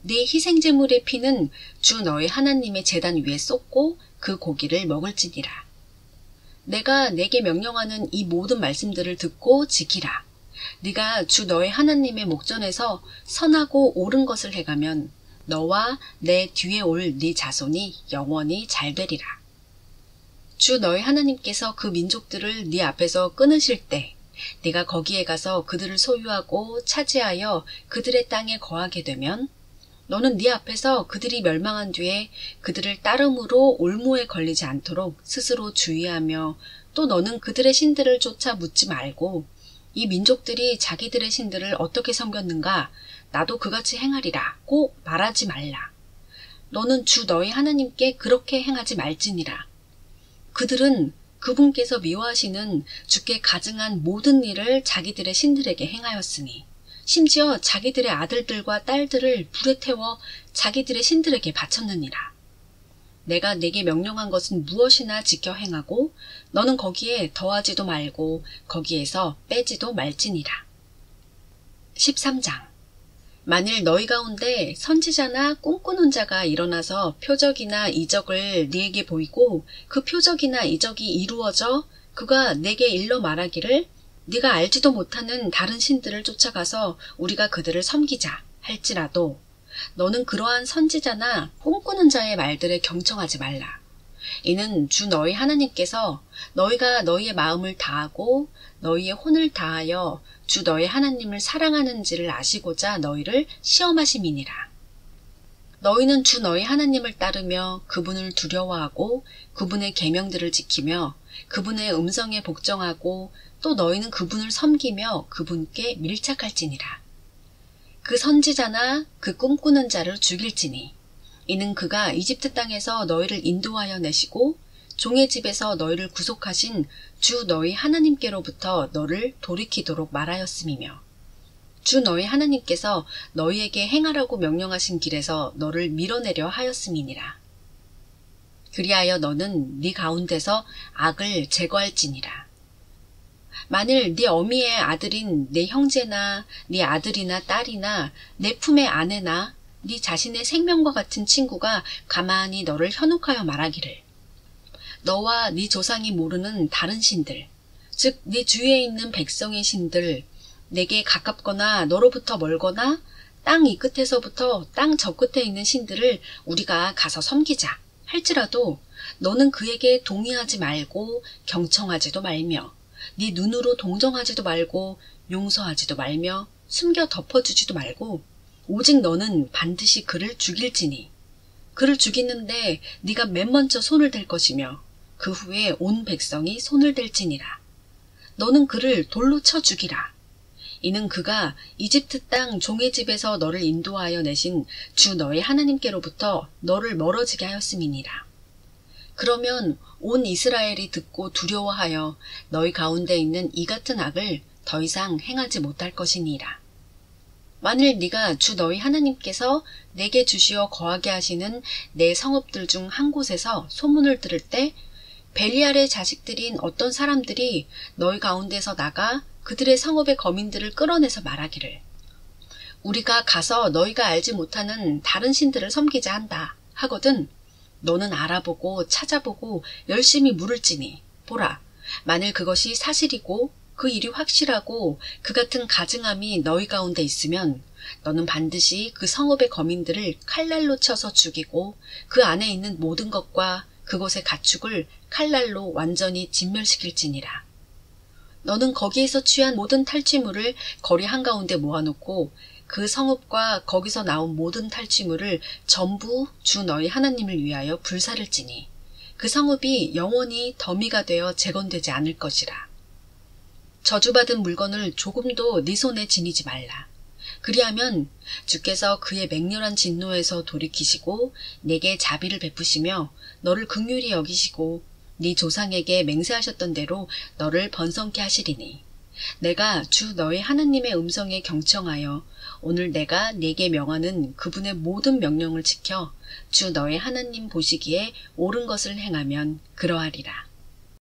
네 희생제물의 피는 주 너의 하나님의 제단 위에 쏟고 그 고기를 먹을지니라. 내가 내게 명령하는 이 모든 말씀들을 듣고 지키라. 네가 주 너의 하나님의 목전에서 선하고 옳은 것을 행하면 너와 내 뒤에 올 네 자손이 영원히 잘되리라. 주 너의 하나님께서 그 민족들을 네 앞에서 끊으실 때 네가 거기에 가서 그들을 소유하고 차지하여 그들의 땅에 거하게 되면 너는 네 앞에서 그들이 멸망한 뒤에 그들을 따름으로 올무에 걸리지 않도록 스스로 주의하며 또 너는 그들의 신들을 쫓아 묻지 말고 이 민족들이 자기들의 신들을 어떻게 섬겼는가 나도 그같이 행하리라 고 말하지 말라. 너는 주 너희 하나님께 그렇게 행하지 말지니라. 그들은 그분께서 미워하시는 주께 가증한 모든 일을 자기들의 신들에게 행하였으니 심지어 자기들의 아들들과 딸들을 불에 태워 자기들의 신들에게 바쳤느니라. 내가 내게 명령한 것은 무엇이나 지켜 행하고 너는 거기에 더하지도 말고 거기에서 빼지도 말지니라. 13장. 만일 너희 가운데 선지자나 꿈꾸는 자가 일어나서 표적이나 이적을 네게 보이고 그 표적이나 이적이 이루어져 그가 내게 일러 말하기를 네가 알지도 못하는 다른 신들을 쫓아가서 우리가 그들을 섬기자 할지라도 너는 그러한 선지자나 꿈꾸는 자의 말들에 경청하지 말라. 이는 주 너희 하나님께서 너희가 너희의 마음을 다하고 너희의 혼을 다하여 주 너희 하나님을 사랑하는지를 아시고자 너희를 시험하심이니라. 너희는 주 너희 하나님을 따르며 그분을 두려워하고 그분의 계명들을 지키며 그분의 음성에 복종하고 또 너희는 그분을 섬기며 그분께 밀착할지니라. 그 선지자나 그 꿈꾸는 자를 죽일지니 이는 그가 이집트 땅에서 너희를 인도하여 내시고 종의 집에서 너희를 구속하신 주 너희 하나님께로부터 너를 돌이키도록 말하였음이며 주 너희 하나님께서 너희에게 행하라고 명령하신 길에서 너를 밀어내려 하였음이니라. 그리하여 너는 네 가운데서 악을 제거할지니라. 만일 네 어미의 아들인 네 형제나 네 아들이나 딸이나 내 품의 아내나 네 자신의 생명과 같은 친구가 가만히 너를 현혹하여 말하기를 너와 네 조상이 모르는 다른 신들, 즉 네 주위에 있는 백성의 신들, 내게 가깝거나 너로부터 멀거나 땅 이 끝에서부터 땅 저 끝에 있는 신들을 우리가 가서 섬기자 할지라도 너는 그에게 동의하지 말고 경청하지도 말며 네 눈으로 동정하지도 말고 용서하지도 말며 숨겨 덮어주지도 말고 오직 너는 반드시 그를 죽일지니 그를 죽이는데 네가 맨 먼저 손을 댈 것이며 그 후에 온 백성이 손을 댈지니라. 너는 그를 돌로 쳐 죽이라. 이는 그가 이집트 땅 종의 집에서 너를 인도하여 내신 주 너의 하나님께로부터 너를 멀어지게 하였음이니라. 그러면 온 이스라엘이 듣고 두려워하여 너희 가운데 있는 이 같은 악을 더 이상 행하지 못할 것이니라. 만일 네가 주 너희 하나님께서 내게 주시어 거하게 하시는 내 성읍들 중 한 곳에서 소문을 들을 때 벨리알의 자식들인 어떤 사람들이 너희 가운데서 나가 그들의 성읍의 거민들을 끌어내서 말하기를 우리가 가서 너희가 알지 못하는 다른 신들을 섬기자 한다 하거든 너는 알아보고 찾아보고 열심히 물을지니 보라 만일 그것이 사실이고 그 일이 확실하고 그 같은 가증함이 너희 가운데 있으면 너는 반드시 그 성읍의 거민들을 칼날로 쳐서 죽이고 그 안에 있는 모든 것과 그곳의 가축을 칼날로 완전히 진멸시킬지니라. 너는 거기에서 취한 모든 탈취물을 거리 한가운데 모아놓고 그 성읍과 거기서 나온 모든 탈취물을 전부 주 너희 하나님을 위하여 불사를지니 그 성읍이 영원히 더미가 되어 재건되지 않을 것이라. 저주받은 물건을 조금도 네 손에 지니지 말라. 그리하면 주께서 그의 맹렬한 진노에서 돌이키시고 내게 자비를 베푸시며 너를 긍휼히 여기시고 네 조상에게 맹세하셨던 대로 너를 번성케 하시리니 내가 주 너의 하나님의 음성에 경청하여 오늘 내가 네게 명하는 그분의 모든 명령을 지켜 주 너의 하나님 보시기에 옳은 것을 행하면 그러하리라.